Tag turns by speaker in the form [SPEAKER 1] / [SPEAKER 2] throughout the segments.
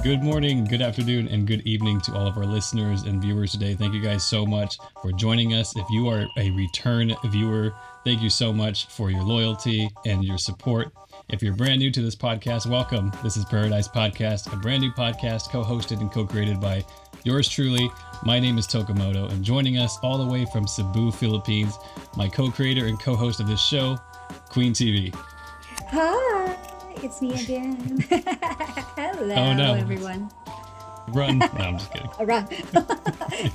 [SPEAKER 1] Good morning, good afternoon, and good evening to all of our listeners and viewers today. Thank you guys so much for joining us. If you are a return viewer, thank you so much for your loyalty and your support. If you're brand new to this podcast, welcome. This is Prayerdise Podcast, a brand new podcast co-hosted and co-created by yours truly. My name is Tokomodo, and joining us all the way from Cebu, Philippines, my co-creator and co-host of this show, QueenTv.
[SPEAKER 2] Hi, it's me again. Hello, everyone.
[SPEAKER 1] Run. No, I'm just kidding.
[SPEAKER 2] Run.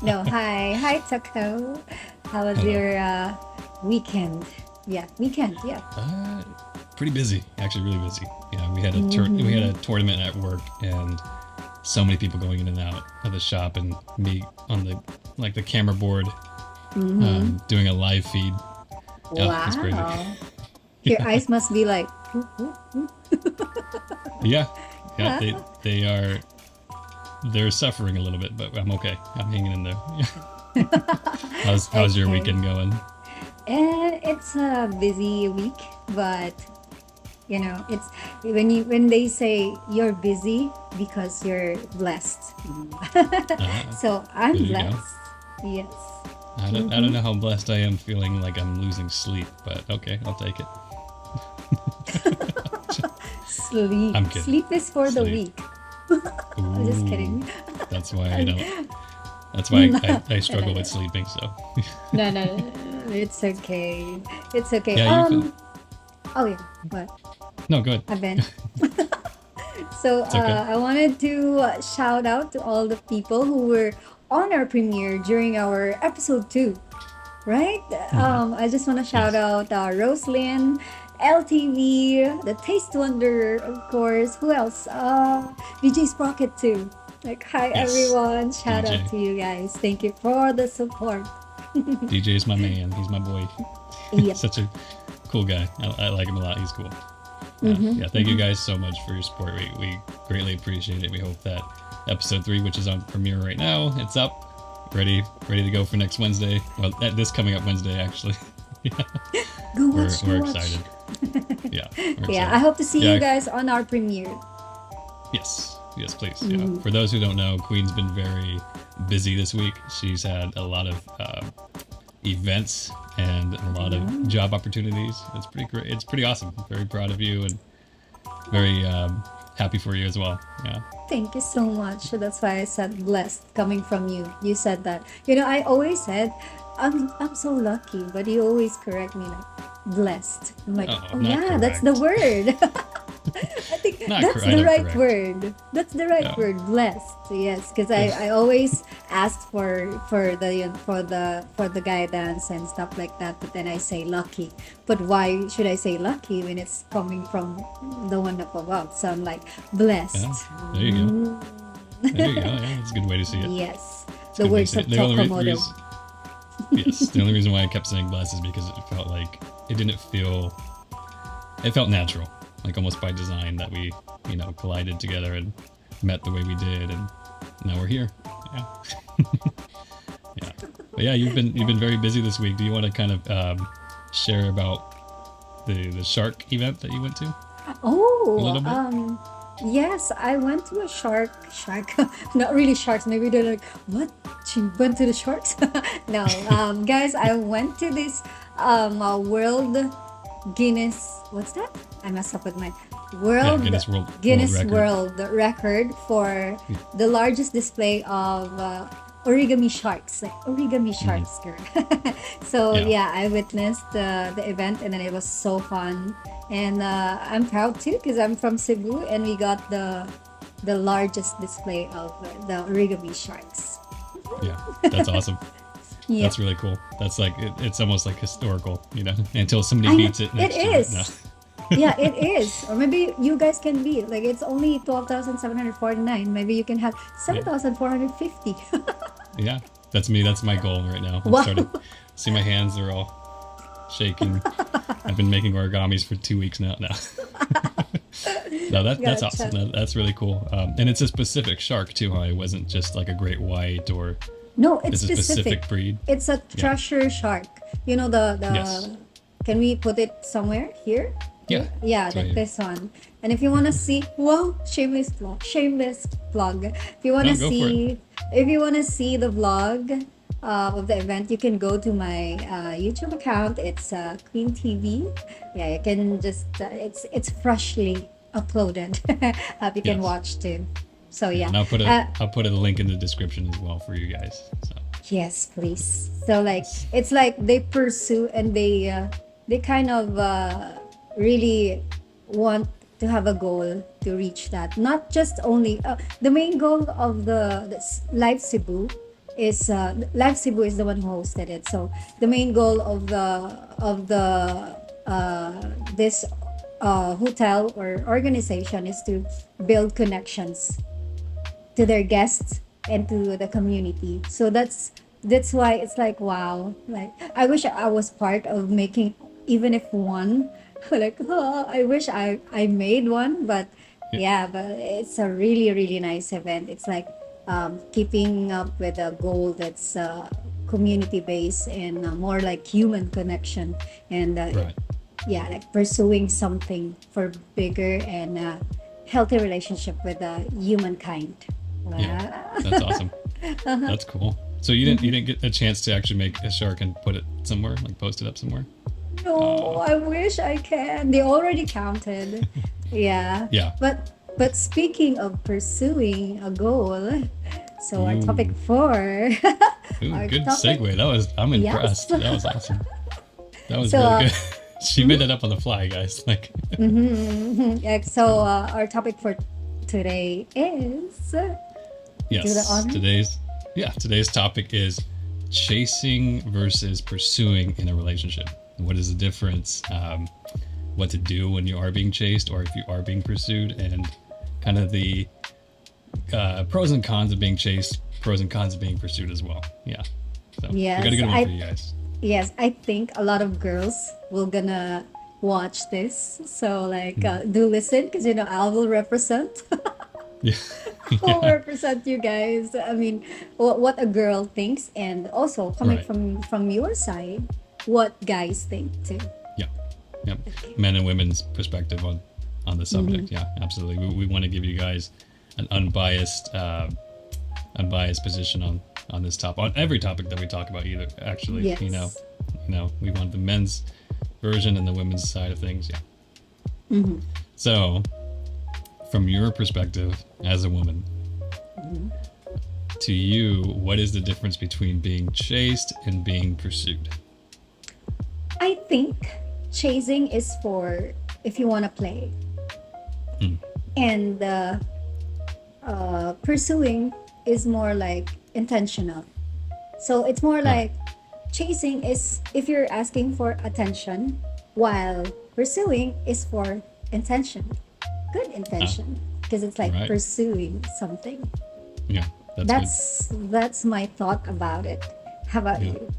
[SPEAKER 2] No, hi, Toko. How was your weekend? Yeah.
[SPEAKER 1] Pretty busy. Actually, really busy. Yeah, we had a tournament at work, and so many people going in and out of the shop, and me on the camera board, doing a live feed. Yeah,
[SPEAKER 2] wow.
[SPEAKER 1] It's crazy.
[SPEAKER 2] Your eyes must be like.
[SPEAKER 1] Yeah. They're suffering a little bit, but I'm okay. I'm hanging in there. How's your weekend going?
[SPEAKER 2] It's a busy week, but it's when they say you're busy because you're blessed. So I'm blessed. Yes.
[SPEAKER 1] I don't know how blessed I am, feeling like I'm losing sleep, but okay, I'll take it.
[SPEAKER 2] Sleep.
[SPEAKER 1] I'm kidding.
[SPEAKER 2] Sleep is for the weak. I'm just kidding.
[SPEAKER 1] That's why I don't. That's why I struggle with sleeping. So.
[SPEAKER 2] No. It's okay. It's okay.
[SPEAKER 1] Yeah,
[SPEAKER 2] Oh yeah. What?
[SPEAKER 1] No, go ahead.
[SPEAKER 2] I've been. So
[SPEAKER 1] okay.
[SPEAKER 2] I wanted to shout out to all the people who were on our premiere during our episode 2, right? I just want to shout out Roslyn, LTV, the Taste Wonder, of course. Who else? VJ Sprocket too. Hi everyone. Shout out to you guys. Thank you for the support.
[SPEAKER 1] DJ is my man. He's my boy.
[SPEAKER 2] Yeah.
[SPEAKER 1] Such a cool guy. I like him a lot. He's cool. Yeah. Thank you guys so much for your support. We greatly appreciate it. We hope that episode 3, which is on premiere right now, it's up, ready to go for next Wednesday. Well, this coming up Wednesday, actually.
[SPEAKER 2] We're
[SPEAKER 1] excited. Yeah.
[SPEAKER 2] I hope to see you guys on our premiere.
[SPEAKER 1] Yes, please. Yeah. For those who don't know, Queen's been very busy this week. She's had a lot of events and a lot of job opportunities. It's pretty great. It's pretty awesome. I'm very proud of you and very happy for you as well. Yeah.
[SPEAKER 2] Thank you so much. So that's why I said blessed coming from you. You said that. I always said I'm so lucky, but you always correct me blessed. I'm like,
[SPEAKER 1] correct.
[SPEAKER 2] That's the word. I think that's the right word. That's the right word, blessed. Yes, because I always ask for the guidance and stuff like that, but then I say lucky. But why should I say lucky when it's coming from the one up above? So I'm like blessed.
[SPEAKER 1] Yeah, there you go. There you go. Yeah, that's a good way to see it.
[SPEAKER 2] Yes, the words of Tokomodo.
[SPEAKER 1] Yes, the only reason why I kept saying blessed is because it felt like it felt natural. Like almost by design that we, collided together and met the way we did, and now we're here. Yeah. Yeah. But yeah, you've been very busy this week. Do you want to kind of share about the shark event that you went to?
[SPEAKER 2] Oh,
[SPEAKER 1] a little bit?
[SPEAKER 2] Yes, I went to a shark. Not really sharks. Maybe they're like, what? She went to the sharks? No, guys, I went to this World Guinness. What's that? I messed up with my Guinness World Record for the largest display of origami sharks, girl. So I witnessed the event, and then it was so fun, and I'm proud too because I'm from Cebu, and we got the largest display of the origami sharks.
[SPEAKER 1] Yeah, that's awesome.
[SPEAKER 2] Yeah.
[SPEAKER 1] That's really cool. That's like it's almost like historical, until somebody beats it next
[SPEAKER 2] year. It is. No. Yeah, it is. Or maybe you guys can beat. Like it's only 12,749. Maybe you can have 7,450.
[SPEAKER 1] Yeah, that's me. That's my goal right now.
[SPEAKER 2] Wow.
[SPEAKER 1] See my hands are all shaking. I've been making origamis for 2 weeks now. No, that's awesome. That's really cool. And it's a specific shark too, huh? It wasn't just like a great white or.
[SPEAKER 2] No, it's
[SPEAKER 1] a specific breed.
[SPEAKER 2] It's a treasure shark. Yes. Can we put it somewhere here?
[SPEAKER 1] Yeah,
[SPEAKER 2] Yeah,
[SPEAKER 1] it's right
[SPEAKER 2] like
[SPEAKER 1] here.
[SPEAKER 2] this one. And if you want to see, well, shameless plug. If you want
[SPEAKER 1] No,
[SPEAKER 2] to
[SPEAKER 1] go for it.
[SPEAKER 2] see, if you want to see the vlog of the event, you can go to my YouTube account. It's QueenTv. Yeah, you can just it's freshly uploaded. You can
[SPEAKER 1] Yes.
[SPEAKER 2] watch too. So
[SPEAKER 1] Yeah,
[SPEAKER 2] yeah,
[SPEAKER 1] and
[SPEAKER 2] uh,
[SPEAKER 1] I'll put a link in the description as well for you guys. So
[SPEAKER 2] yes, please. So like
[SPEAKER 1] yes.
[SPEAKER 2] it's like they pursue and they kind of really want to have a goal to reach that. Not just only the main goal of the Live Cebu is Live Cebu is the one who hosted it. So the main goal of the this hotel or organization is to build connections to their guests and to the community. So that's why it's like wow. Like I wish I was part of making even if one. Like oh, I wish I made one, but
[SPEAKER 1] Yeah,
[SPEAKER 2] yeah, but it's a really really nice event. It's like keeping up with a goal that's community based and more like human connection and
[SPEAKER 1] right.
[SPEAKER 2] yeah, like pursuing something for bigger and healthy relationship with humankind.
[SPEAKER 1] Yeah,
[SPEAKER 2] Wow.
[SPEAKER 1] that's awesome. That's cool. So you didn't get a chance to actually make a shark and put it somewhere, like post it up somewhere.
[SPEAKER 2] No,
[SPEAKER 1] Oh,
[SPEAKER 2] I wish I can. They already counted. Yeah.
[SPEAKER 1] yeah.
[SPEAKER 2] But speaking of pursuing a goal, so our topic
[SPEAKER 1] Ooh,
[SPEAKER 2] four,
[SPEAKER 1] ooh,
[SPEAKER 2] our
[SPEAKER 1] good
[SPEAKER 2] topic,
[SPEAKER 1] segue. I'm
[SPEAKER 2] yes.
[SPEAKER 1] impressed. That was awesome. That was
[SPEAKER 2] So
[SPEAKER 1] really good. She made that up on the fly, guys. Like,
[SPEAKER 2] yeah, so our topic for today is do the
[SPEAKER 1] yes,
[SPEAKER 2] honor.
[SPEAKER 1] today's topic is chasing versus pursuing in a relationship. What is the difference? What to do when you are being chased or if you are being pursued, and kind of the pros and cons of being chased, pros and cons of being pursued as well. Yeah. So we got a
[SPEAKER 2] Yes,
[SPEAKER 1] good one for
[SPEAKER 2] I
[SPEAKER 1] you guys.
[SPEAKER 2] yes, I think a lot of girls will gonna watch this. So like
[SPEAKER 1] Mm.
[SPEAKER 2] do listen because you know I will represent.
[SPEAKER 1] Yeah.
[SPEAKER 2] Will
[SPEAKER 1] Yeah.
[SPEAKER 2] represent you guys. I mean, what a girl thinks, and also coming
[SPEAKER 1] Right.
[SPEAKER 2] from your side, what guys think too.
[SPEAKER 1] Yeah. Yep.
[SPEAKER 2] Okay.
[SPEAKER 1] Men and women's perspective on the subject. Yeah, absolutely. We want to give you guys an unbiased position on this topic, on every topic that we talk about. Either actually,
[SPEAKER 2] Yes.
[SPEAKER 1] we want the men's version and the women's side of things. Yeah. So, from your perspective as a woman, to you, what is the difference between being chased and being pursued?
[SPEAKER 2] I think chasing is for if you want to play,
[SPEAKER 1] Hmm.
[SPEAKER 2] and pursuing is more like intentional. So it's more
[SPEAKER 1] Right.
[SPEAKER 2] like chasing is if you're asking for attention, while pursuing is for intention, good
[SPEAKER 1] Ah,
[SPEAKER 2] intention, because it's like
[SPEAKER 1] right.
[SPEAKER 2] pursuing something.
[SPEAKER 1] Yeah, that's good.
[SPEAKER 2] That's my thought about it. How about
[SPEAKER 1] Yeah.
[SPEAKER 2] you?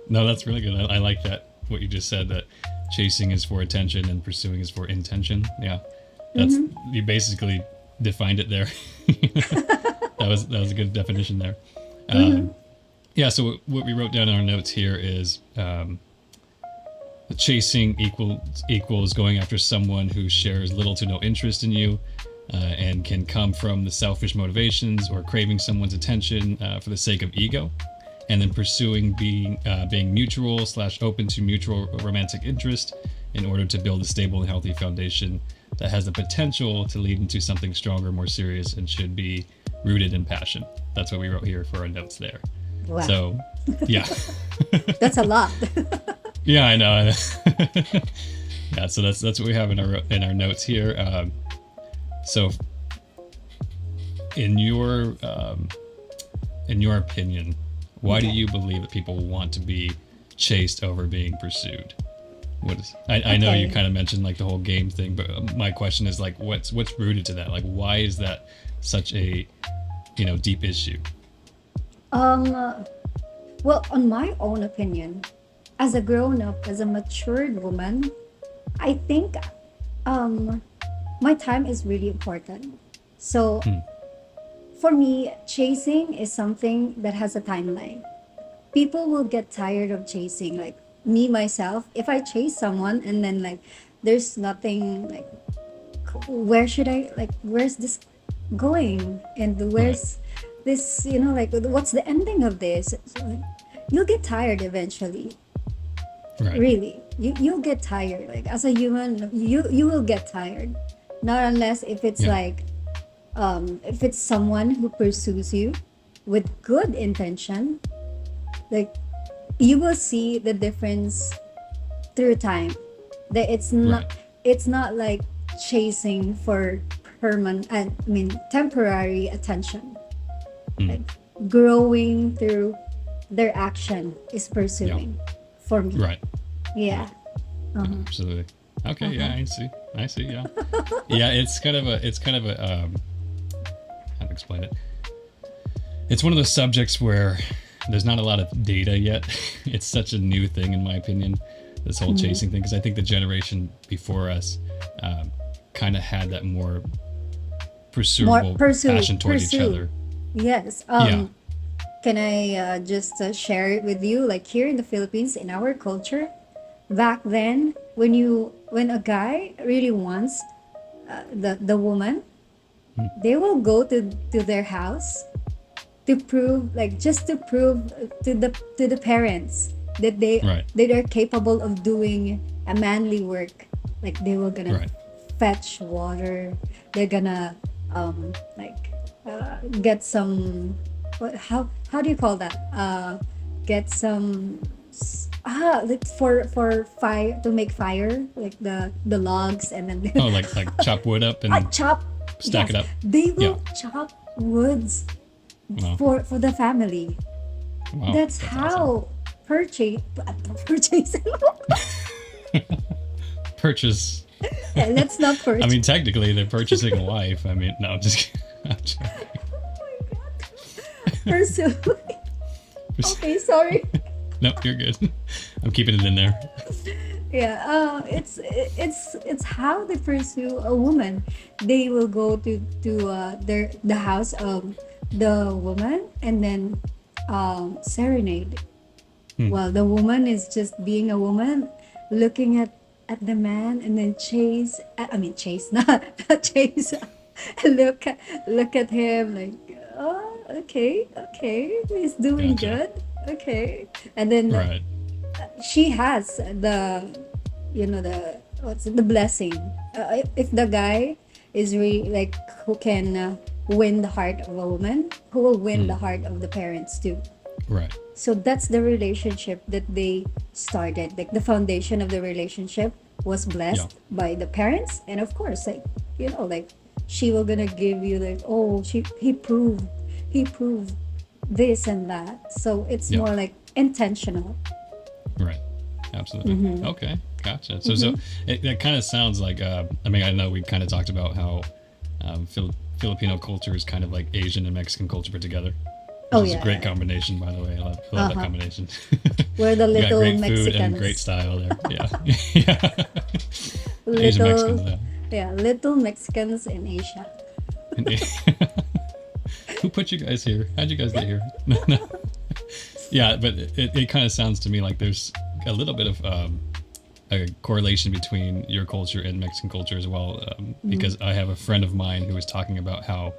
[SPEAKER 1] No, that's really good. I like that, what you just said, that chasing is for attention and pursuing is for intention. Yeah. That's, you basically defined it there. That was a good definition there. Um, yeah, so what we wrote down in our notes here is chasing equals going after someone who shares little to no interest in you, and can come from the selfish motivations or craving someone's attention for the sake of ego, and then pursuing being mutual slash open to mutual romantic interest in order to build a stable and healthy foundation that has the potential to lead into something stronger, more serious, and should be rooted in passion. That's what we wrote here for our notes there.
[SPEAKER 2] Wow,
[SPEAKER 1] So, yeah.
[SPEAKER 2] that's a lot.
[SPEAKER 1] Yeah, I know. Yeah, so that's what we have in our notes here. So, in your opinion, why do
[SPEAKER 2] Okay.
[SPEAKER 1] you believe that people want to be chased over being pursued? What is? I know you
[SPEAKER 2] Okay.
[SPEAKER 1] kind of mentioned like the whole game thing, but my question is like, what's rooted to that? Like, why is that such a deep issue?
[SPEAKER 2] Um. Well, on my own opinion, as a grown up, as a matured woman, I think um, my time is really important. So
[SPEAKER 1] Hmm.
[SPEAKER 2] for me, chasing is something that has a timeline. People will get tired of chasing. Like me, myself, if I chase someone and then like there's nothing like where should I like where's this going and
[SPEAKER 1] Right.
[SPEAKER 2] where's this, you know, like what's the ending of this? So, like, you'll get tired eventually.
[SPEAKER 1] Right.
[SPEAKER 2] Really, you'll get tired. Like as a human, you will get tired. Not unless if it's
[SPEAKER 1] Yeah.
[SPEAKER 2] like if it's someone who pursues you with good intention, like you will see the difference through time. That
[SPEAKER 1] Right.
[SPEAKER 2] it's not like chasing for permanent, I mean temporary attention.
[SPEAKER 1] Mm.
[SPEAKER 2] Like growing through their action is
[SPEAKER 1] Yeah.
[SPEAKER 2] pursuing for me.
[SPEAKER 1] Right.
[SPEAKER 2] Yeah.
[SPEAKER 1] Right. Yeah,
[SPEAKER 2] Uh-huh.
[SPEAKER 1] absolutely. Okay.
[SPEAKER 2] Uh-huh.
[SPEAKER 1] Yeah, I see. I see. Yeah. Yeah. It's kind of a how to explain it. It's one of those subjects where there's not a lot of data yet. It's such a new thing, in my opinion, this whole
[SPEAKER 2] Mhm.
[SPEAKER 1] chasing thing, because I think the generation before us kind of had that more
[SPEAKER 2] More
[SPEAKER 1] pursuable
[SPEAKER 2] pursue
[SPEAKER 1] passion toward each
[SPEAKER 2] pursue.
[SPEAKER 1] other.
[SPEAKER 2] Yes.
[SPEAKER 1] Yeah.
[SPEAKER 2] Can I just share it with you? Like here in the Philippines, in our culture, back then, when a guy really wants the woman,
[SPEAKER 1] Mm.
[SPEAKER 2] they will go to their house to prove, like just to prove to the parents that
[SPEAKER 1] Right.
[SPEAKER 2] they're capable of doing a manly work. Like they were gonna
[SPEAKER 1] Right.
[SPEAKER 2] fetch water. They're gonna like get some how do you call that? Get some like for fire to make fire, like the logs, and then
[SPEAKER 1] Oh, like chop wood up and
[SPEAKER 2] chop.
[SPEAKER 1] stack
[SPEAKER 2] Yes,
[SPEAKER 1] it up.
[SPEAKER 2] they
[SPEAKER 1] Yeah.
[SPEAKER 2] will chop woods
[SPEAKER 1] Wow.
[SPEAKER 2] for the family.
[SPEAKER 1] Wow.
[SPEAKER 2] That's
[SPEAKER 1] That's awesome.
[SPEAKER 2] how purchase.
[SPEAKER 1] Purchase.
[SPEAKER 2] Yeah, let's not
[SPEAKER 1] I
[SPEAKER 2] purchase.
[SPEAKER 1] mean, technically, they're purchasing a wife. I mean, no, I'm just kidding. I'm joking.
[SPEAKER 2] Pursue. Okay, sorry.
[SPEAKER 1] No, you're good. I'm keeping it in there.
[SPEAKER 2] Yeah, it's how they pursue a woman. They will go to the house of the woman and then serenade
[SPEAKER 1] Hmm.
[SPEAKER 2] while the woman is just being a woman, looking at the man and then chase. I mean chase, not chase. look look at him like, oh, okay, okay, he's doing
[SPEAKER 1] Gotcha.
[SPEAKER 2] good, okay, and then
[SPEAKER 1] Right.
[SPEAKER 2] she has the, you know, the what's it, the blessing. If the guy is really like who can win the heart of a woman, who will win
[SPEAKER 1] Hmm.
[SPEAKER 2] the heart of the parents too.
[SPEAKER 1] Right.
[SPEAKER 2] So that's the relationship that they started. Like the foundation of the relationship was
[SPEAKER 1] Yeah.
[SPEAKER 2] blessed by the parents, and of course, like, you know, like she will gonna give you like, oh, he proved this and that. So it's
[SPEAKER 1] Yeah.
[SPEAKER 2] more like intentional.
[SPEAKER 1] Right. Absolutely.
[SPEAKER 2] Mm-hmm.
[SPEAKER 1] Okay. Gotcha. So it kind of sounds like, I mean, I know we kind of talked about how Filipino culture is kind of like Asian and Mexican culture put together,
[SPEAKER 2] Oh
[SPEAKER 1] which is a
[SPEAKER 2] yeah,
[SPEAKER 1] great
[SPEAKER 2] yeah.
[SPEAKER 1] combination, by the way. I love that
[SPEAKER 2] Uh-huh.
[SPEAKER 1] combination.
[SPEAKER 2] We're the
[SPEAKER 1] You got
[SPEAKER 2] little
[SPEAKER 1] great food and great
[SPEAKER 2] Mexicans.
[SPEAKER 1] style there. Yeah. Yeah. Asian Mexicans,
[SPEAKER 2] Little,
[SPEAKER 1] yeah.
[SPEAKER 2] yeah, little Mexicans in Asia.
[SPEAKER 1] Who put you guys here? How'd you guys get here? Yeah, but it kind of sounds to me like there's a little bit of a correlation between your culture and Mexican culture as well, because I have a friend of mine who was talking about how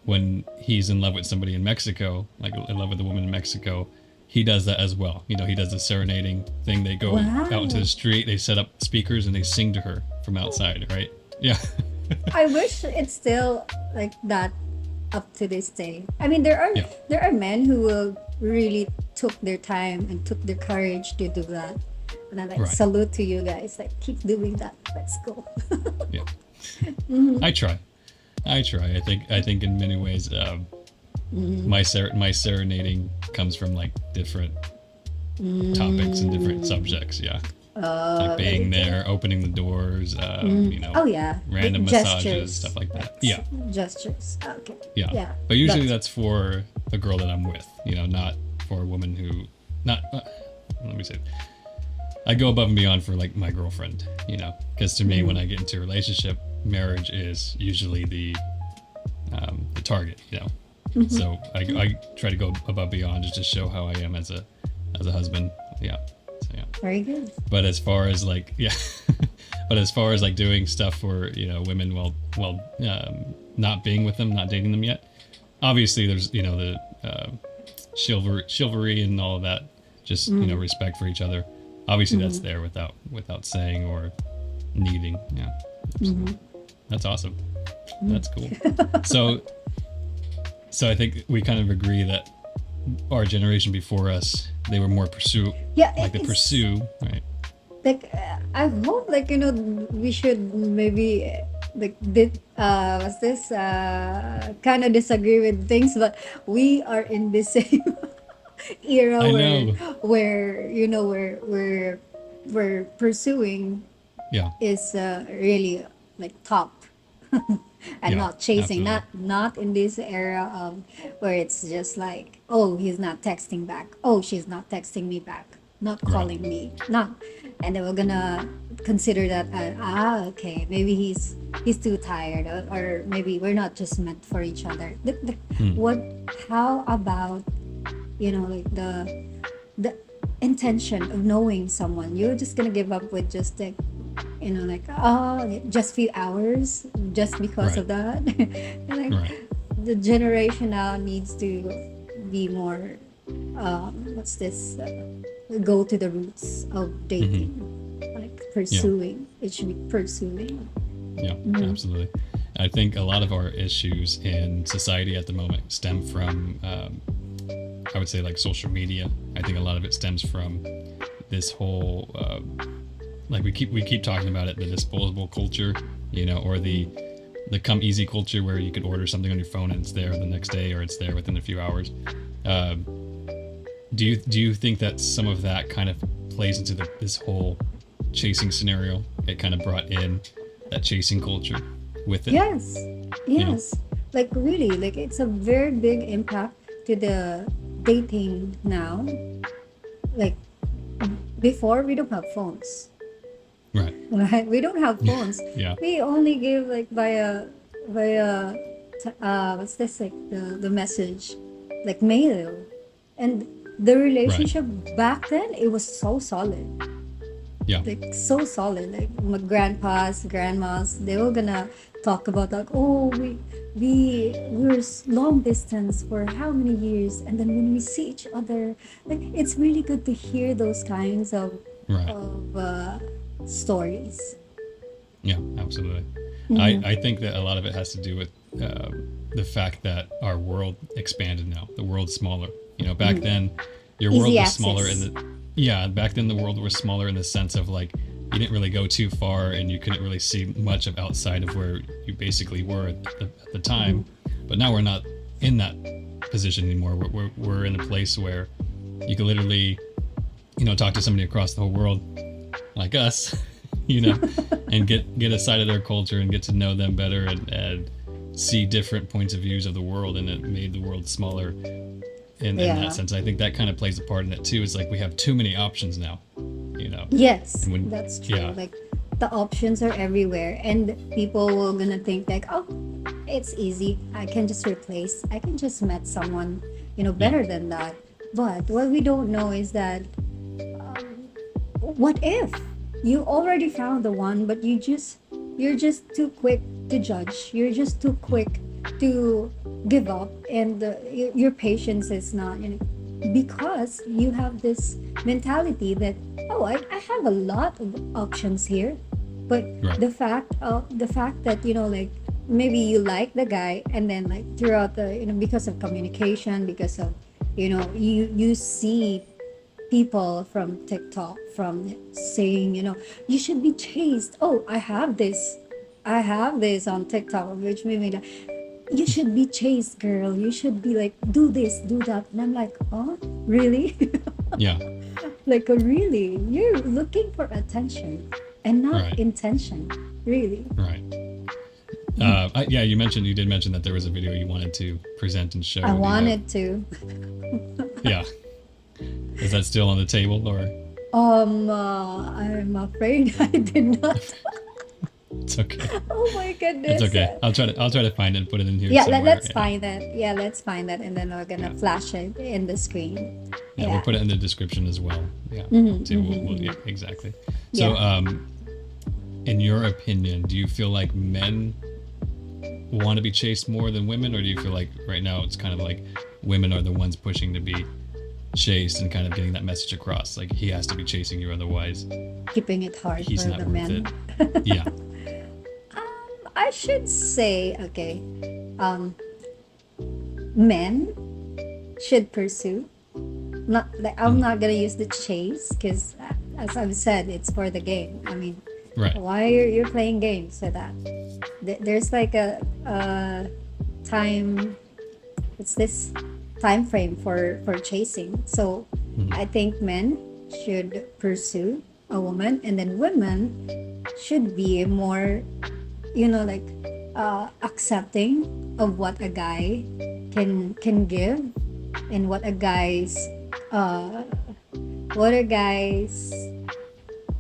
[SPEAKER 1] when he's in love with somebody in Mexico, like in love with a woman in Mexico, he does that as well. You know, he does the serenading thing. They go out into
[SPEAKER 2] Wow.
[SPEAKER 1] the street, they set up speakers, and they sing to her from outside, right? Yeah.
[SPEAKER 2] I wish it's still like that up to this day. I mean,
[SPEAKER 1] Yeah.
[SPEAKER 2] there are men who will really took their time and took their courage to do that. And I like
[SPEAKER 1] Right.
[SPEAKER 2] salute to you guys. Like keep doing that. Let's go.
[SPEAKER 1] Yeah. I try. I think in many ways, my serenading comes from like different topics and different subjects. Yeah, like
[SPEAKER 2] Very
[SPEAKER 1] being
[SPEAKER 2] good.
[SPEAKER 1] there, opening the doors,
[SPEAKER 2] Oh yeah,
[SPEAKER 1] random
[SPEAKER 2] the
[SPEAKER 1] massages,
[SPEAKER 2] gestures,
[SPEAKER 1] stuff like
[SPEAKER 2] like
[SPEAKER 1] that. Yeah,
[SPEAKER 2] gestures. Okay.
[SPEAKER 1] yeah.
[SPEAKER 2] Yeah.
[SPEAKER 1] But usually
[SPEAKER 2] That's
[SPEAKER 1] that's for a girl that I'm with. Not for a woman who, not. Let me say, I go above and beyond for like my girlfriend. Because to me, when I get into a relationship, marriage is usually the target. So I try to go above and beyond just to show how I am as a husband. Yeah. So yeah.
[SPEAKER 2] very good.
[SPEAKER 1] But as far as like, yeah, But as far as like doing stuff for women while not being with them, not dating them yet, obviously there's the chivalry and all of that, just respect for each other. Obviously that's there without saying or needing. Yeah, that's awesome. That's cool. So I think we kind of agree that our generation before us, they were more pursue.
[SPEAKER 2] Yeah,
[SPEAKER 1] like the pursue, right?
[SPEAKER 2] Like I hope we should maybe what's this kind of disagree with things, but we are in the same era
[SPEAKER 1] I
[SPEAKER 2] where
[SPEAKER 1] know.
[SPEAKER 2] we're pursuing
[SPEAKER 1] Yeah.
[SPEAKER 2] is really like top and
[SPEAKER 1] Yeah,
[SPEAKER 2] not chasing,
[SPEAKER 1] absolutely.
[SPEAKER 2] not in this era of where it's just like, oh, he's not texting back, oh, she's not texting me back, not
[SPEAKER 1] Right.
[SPEAKER 2] calling me, not, and then we're gonna consider that okay, maybe he's too tired, or maybe we're not just meant for each other. What, how about like the intention of knowing someone, you're just gonna give up with just like like just few hours just because
[SPEAKER 1] Right.
[SPEAKER 2] of that. Like
[SPEAKER 1] Right.
[SPEAKER 2] the generation now needs to be more what's this go to the roots of dating, like
[SPEAKER 1] Yeah.
[SPEAKER 2] pursuing, it should be pursuing.
[SPEAKER 1] Yeah, absolutely. I think a lot of our issues in society at the moment stem from, I would say, like social media. I think a lot of it stems from this whole, like we keep talking about it, the disposable culture, or the come easy culture, where you could order something on your phone and it's there the next day, or it's there within a few hours. Do you think that some of that kind of plays into this whole chasing scenario? It kind of brought in that chasing culture with it.
[SPEAKER 2] Yes, yes. Like really, like it's a very big impact to the dating now. Like before, we don't have phones,
[SPEAKER 1] Right.
[SPEAKER 2] right? We don't have phones.
[SPEAKER 1] Yeah.
[SPEAKER 2] We only give like via what's this, like the message, like mail, and the
[SPEAKER 1] Right.
[SPEAKER 2] relationship back then, it was so solid,
[SPEAKER 1] Yeah.
[SPEAKER 2] like so solid. Like my grandpas, grandmas, they were gonna talk about like, oh, we were long distance for how many years, and then when we see each other, like it's really good to hear those kinds of
[SPEAKER 1] Right.
[SPEAKER 2] stories.
[SPEAKER 1] Yeah, absolutely. I think that a lot of it has to do with the fact that our world expanded now. The world's smaller. Back then, your world
[SPEAKER 2] Easy
[SPEAKER 1] was smaller
[SPEAKER 2] access.
[SPEAKER 1] back then the world was smaller in the sense of like you didn't really go too far and you couldn't really see much of outside of where you basically were at the time. But now we're not in that position anymore. We're in a place where you can literally, talk to somebody across the whole world like us, and get a side of their culture and get to know them better and see different points of views of the world, and it made the world smaller in
[SPEAKER 2] Yeah.
[SPEAKER 1] that sense. I think that kind of plays a part in it too. It's like we have too many options now,
[SPEAKER 2] Yes,
[SPEAKER 1] and when
[SPEAKER 2] that's true.
[SPEAKER 1] yeah,
[SPEAKER 2] Like the options are everywhere, and people will gonna think like, oh, it's easy. I can just replace. I can just met someone, better than that. But what we don't know is that what if you already found the one, but you're just too quick to judge. You're just too quick to give up, and your patience is not, because you have this mentality that, oh, I have a lot of options here. But
[SPEAKER 1] right,
[SPEAKER 2] the fact that like maybe you like the guy, and then like throughout the, because of communication, because of you see people from TikTok from saying, you should be chased. Oh, I have this on TikTok, which made me like, you should be chased, girl. You should be like, do this, do that. And I'm like, oh, really?
[SPEAKER 1] yeah,
[SPEAKER 2] Like, really? You're looking for attention and not
[SPEAKER 1] right,
[SPEAKER 2] intention, really.
[SPEAKER 1] right. You did mention that there was a video you wanted to present and show.
[SPEAKER 2] I wanted to.
[SPEAKER 1] Yeah. Is that still on the table, or?
[SPEAKER 2] I'm afraid I did not.
[SPEAKER 1] It's okay.
[SPEAKER 2] Oh my goodness.
[SPEAKER 1] It's okay. I'll try to find it and put it in here
[SPEAKER 2] Yeah,
[SPEAKER 1] somewhere.
[SPEAKER 2] let's find that. Yeah, let's find that, and then we're gonna flash it in the screen.
[SPEAKER 1] Yeah,
[SPEAKER 2] Yeah.
[SPEAKER 1] we'll put it in the description as well. Yeah. Too. Yeah, exactly. So,
[SPEAKER 2] Yeah.
[SPEAKER 1] in your opinion, do you feel like men want to be chased more than women, or do you feel like right now it's kind of like women are the ones pushing to be chased and kind of getting that message across? Like he has to be chasing you, otherwise
[SPEAKER 2] Keeping it hard
[SPEAKER 1] he's
[SPEAKER 2] for
[SPEAKER 1] not
[SPEAKER 2] the
[SPEAKER 1] worth
[SPEAKER 2] men.
[SPEAKER 1] it. Yeah.
[SPEAKER 2] I should say, okay, um, men should pursue. Not like I'm
[SPEAKER 1] Mm.
[SPEAKER 2] not gonna use the chase because, as I've said, it's for the game. I mean,
[SPEAKER 1] Right.
[SPEAKER 2] why you're playing games so that there's like a time. It's this time frame for chasing. So
[SPEAKER 1] Mm.
[SPEAKER 2] I think men should pursue a woman, and then women should be more, like accepting of what a guy can give, and uh what a guy's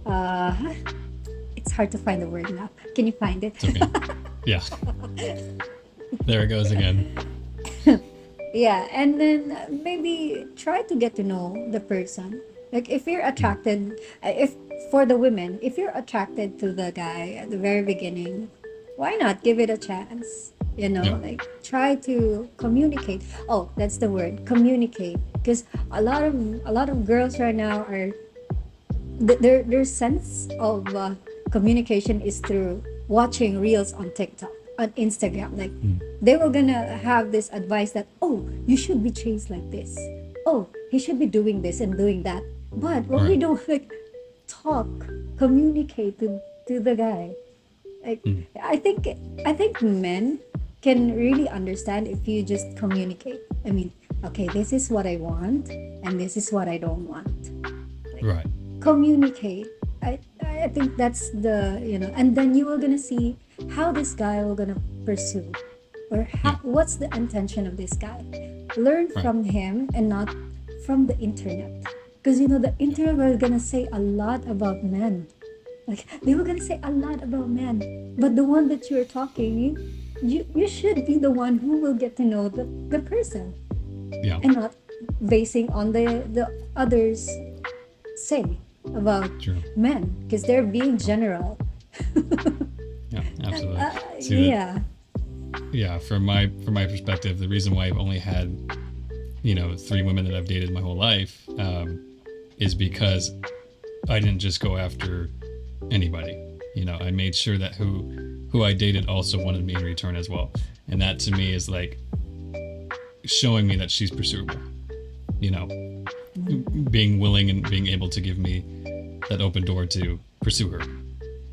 [SPEAKER 2] uh it's hard to find the word now. Can you find it?
[SPEAKER 1] It's okay. Yeah. There it goes again.
[SPEAKER 2] Yeah, and then maybe try to get to know the person. Like if you're
[SPEAKER 1] Mm.
[SPEAKER 2] attracted, if for the women, if you're attracted to the guy at the very beginning, why not give it a chance?
[SPEAKER 1] Yeah.
[SPEAKER 2] Like try to communicate. Oh, that's the word, communicate. Because a lot of girls right now are their sense of communication is through watching reels on TikTok, on Instagram. Like
[SPEAKER 1] Mm.
[SPEAKER 2] they were gonna have this advice that, oh, you should be chased like this. Oh, he should be doing this and doing that. But when we
[SPEAKER 1] Right.
[SPEAKER 2] don't like talk, communicate to the guy, like
[SPEAKER 1] Mm.
[SPEAKER 2] I think men can really understand if you just communicate. I mean, okay, this is what I want and this is what I don't want.
[SPEAKER 1] Right.
[SPEAKER 2] Communicate. I think that's and then you are gonna see how this guy will gonna pursue, or
[SPEAKER 1] Yeah.
[SPEAKER 2] what's the intention of this guy. Learn
[SPEAKER 1] Right.
[SPEAKER 2] from him and not from the internet, because the
[SPEAKER 1] Yeah.
[SPEAKER 2] internet were gonna say a lot about men. Like they were gonna say a lot about men, but the one that you're talking, you should be the one who will get to know the person,
[SPEAKER 1] Yeah.
[SPEAKER 2] and not basing on the others say about
[SPEAKER 1] True.
[SPEAKER 2] men, because they're being general.
[SPEAKER 1] Yeah. Absolutely. See that.
[SPEAKER 2] Yeah.
[SPEAKER 1] Yeah. From my perspective, the reason why I've only had 3 women that I've dated my whole life is because I didn't just go after anybody. I made sure that who I dated also wanted me in return as well, and that to me is like showing me that she's pursuable. Being willing and being able to give me that open door to pursue her,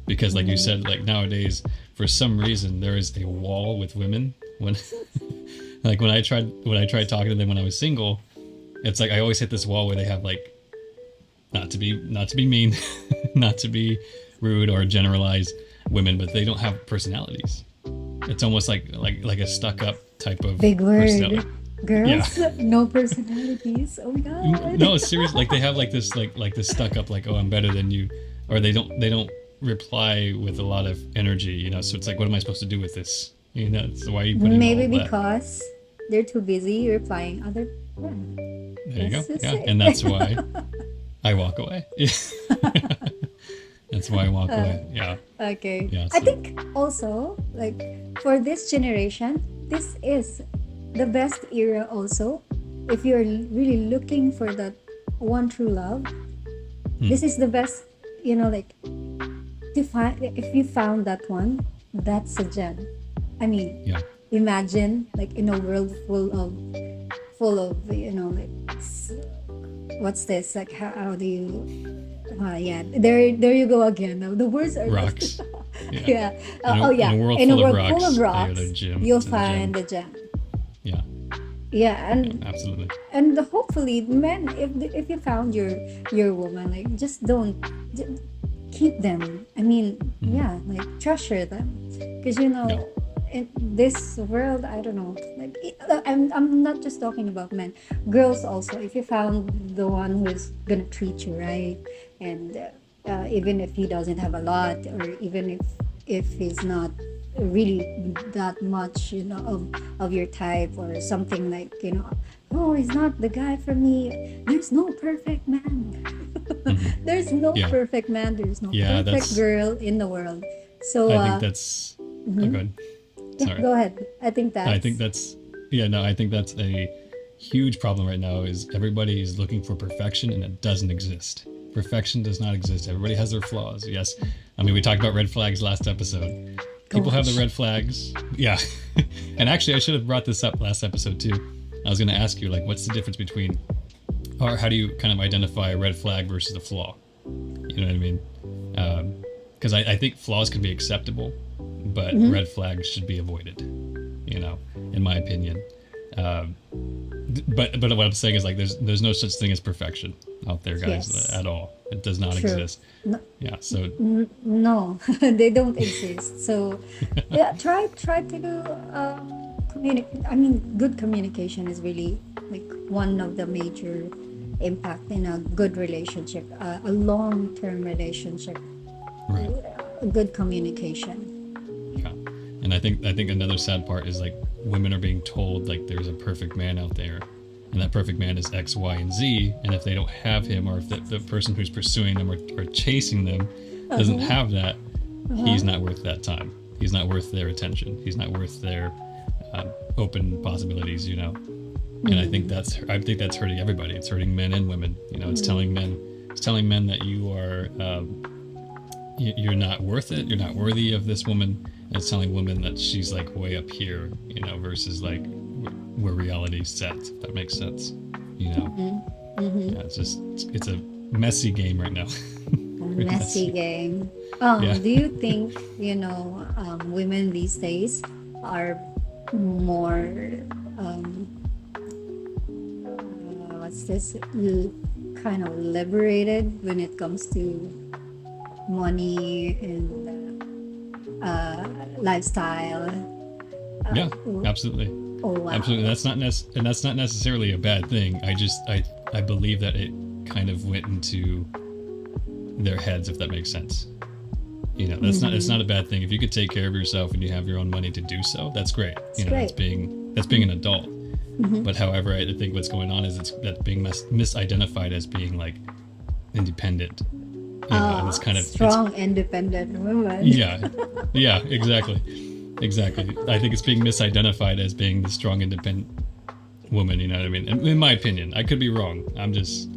[SPEAKER 1] because like you said, like nowadays for some reason there is a wall with women when like when I tried talking to them when I was single. It's like I always hit this wall where they have like, not to be mean, not to be rude or generalize women, but they don't have personalities. It's almost like a stuck up type of
[SPEAKER 2] Big word.
[SPEAKER 1] personality.
[SPEAKER 2] Girls, no personalities. Oh my god.
[SPEAKER 1] No, seriously, like they have like this stuck up, like, oh, I'm better than you, or they don't reply with a lot of energy. So it's like, what am I supposed to do with this? So why are you putting
[SPEAKER 2] Maybe
[SPEAKER 1] all that?
[SPEAKER 2] because they're too busy replying other men.
[SPEAKER 1] There you go.
[SPEAKER 2] That's just
[SPEAKER 1] Yeah,
[SPEAKER 2] it.
[SPEAKER 1] and that's why I walk away. That's why I walk away. Yeah.
[SPEAKER 2] Okay.
[SPEAKER 1] Yeah,
[SPEAKER 2] I
[SPEAKER 1] so-
[SPEAKER 2] think also, like, for this generation, this is the best era also. If you're really looking for that one true love, this is the best, like, to find. If you found that one, that's a gem. I mean,
[SPEAKER 1] Yeah.
[SPEAKER 2] imagine like in a world full of like what's this, like how do you yeah, there you go again. Now the words are
[SPEAKER 1] Rocks.
[SPEAKER 2] yeah.
[SPEAKER 1] In a world
[SPEAKER 2] In a
[SPEAKER 1] full of
[SPEAKER 2] world full of
[SPEAKER 1] rocks,
[SPEAKER 2] rocks,
[SPEAKER 1] they are the gem.
[SPEAKER 2] you'll
[SPEAKER 1] It's a gem.
[SPEAKER 2] find the gem.
[SPEAKER 1] Yeah.
[SPEAKER 2] Yeah, and
[SPEAKER 1] Absolutely.
[SPEAKER 2] hopefully men, if you found your woman, like just don't j- keep them. I mean, yeah, like treasure them, because
[SPEAKER 1] Yeah.
[SPEAKER 2] in this world, I don't know, like I'm not just talking about men, girls also. If you found the one who is gonna treat you right, and even if he doesn't have a lot, or even if he's not really that much of your type, or something like oh, he's not the guy for me. There's no perfect man. There's no
[SPEAKER 1] Yeah.
[SPEAKER 2] perfect man, there's no
[SPEAKER 1] Yeah,
[SPEAKER 2] perfect
[SPEAKER 1] that's
[SPEAKER 2] girl in the world. So
[SPEAKER 1] I think that's oh, go ahead.
[SPEAKER 2] yeah,
[SPEAKER 1] Sorry.
[SPEAKER 2] go ahead. I think
[SPEAKER 1] I think
[SPEAKER 2] that's
[SPEAKER 1] that's yeah, no, I think that's a huge problem right now is everybody is looking for perfection and it doesn't exist. Perfection does not exist. Everybody has their flaws. Yes. I mean, we talked about red flags last episode. People have the
[SPEAKER 2] gosh.
[SPEAKER 1] red flags. Yeah. And actually I should have brought this up last episode too. I was going to ask you like what's the difference between or how do you kind of identify a red flag versus a flaw? You know what I mean? Because I think flaws can be acceptable, but red flags should be avoided. You know, in my opinion. But what I'm saying is like there's no such thing as perfection out there, guys,
[SPEAKER 2] Yes.
[SPEAKER 1] at all. It does not
[SPEAKER 2] True.
[SPEAKER 1] exist.
[SPEAKER 2] No,
[SPEAKER 1] Yeah. So
[SPEAKER 2] no, they don't exist. So yeah, try to do communicate. I mean, good communication is really like one of the major impact in a good relationship, a long-term relationship.
[SPEAKER 1] right.
[SPEAKER 2] Good communication.
[SPEAKER 1] Yeah. And I think another sad part is like women are being told like there's a perfect man out there, and that perfect man is X, Y, and Z. And if they don't have him, or if the person who's pursuing them or chasing them doesn't have that, he's not worth that time. He's not worth their attention. He's not worth their open possibilities. You know. And I think that's hurting everybody. It's hurting men and women. You know, it's telling men that you are you're not worth it. You're not worthy of this woman. And it's telling women that she's like way up here. You know, versus like where reality's set. If that makes sense. You know. Yeah, it's a messy game right now. Very
[SPEAKER 2] Messy game.
[SPEAKER 1] Yeah.
[SPEAKER 2] Do you think women these days are more what's this kind of liberated when it comes to money and lifestyle?
[SPEAKER 1] Yeah, absolutely.
[SPEAKER 2] Oh wow.
[SPEAKER 1] Absolutely. And that's not necessarily a bad thing. I believe that it kind of went into their heads, if that makes sense. You know, it's not a bad thing. If you could take care of yourself and you have your own money to do so, that's great. You know,
[SPEAKER 2] great.
[SPEAKER 1] that's being an adult. But however, I think what's going on is that's being misidentified as being like independent. You know, and it's kind of
[SPEAKER 2] strong, independent woman.
[SPEAKER 1] yeah, exactly. I think it's being misidentified as being the strong, independent woman. You know what I mean? In my opinion, I could be wrong. I'm just,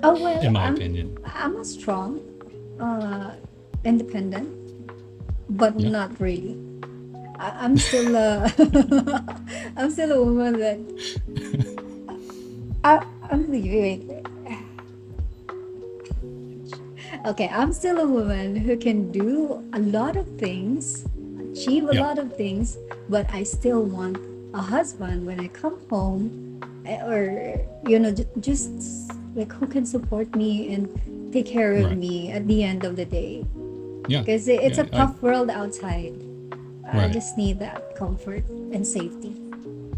[SPEAKER 2] Oh well,
[SPEAKER 1] in my opinion.
[SPEAKER 2] I'm a strong, independent, but
[SPEAKER 1] Yeah.
[SPEAKER 2] not really. I'm still I'm still a woman that I'm wait. Okay, I'm still a woman who can do a lot of things, achieve a
[SPEAKER 1] Yeah.
[SPEAKER 2] lot of things, but I still want a husband when I come home, or just like who can support me and take care of
[SPEAKER 1] Right.
[SPEAKER 2] me at the end of the day.
[SPEAKER 1] Yeah.
[SPEAKER 2] Because it's
[SPEAKER 1] Yeah,
[SPEAKER 2] a tough world outside. I
[SPEAKER 1] Right.
[SPEAKER 2] just need that comfort and safety.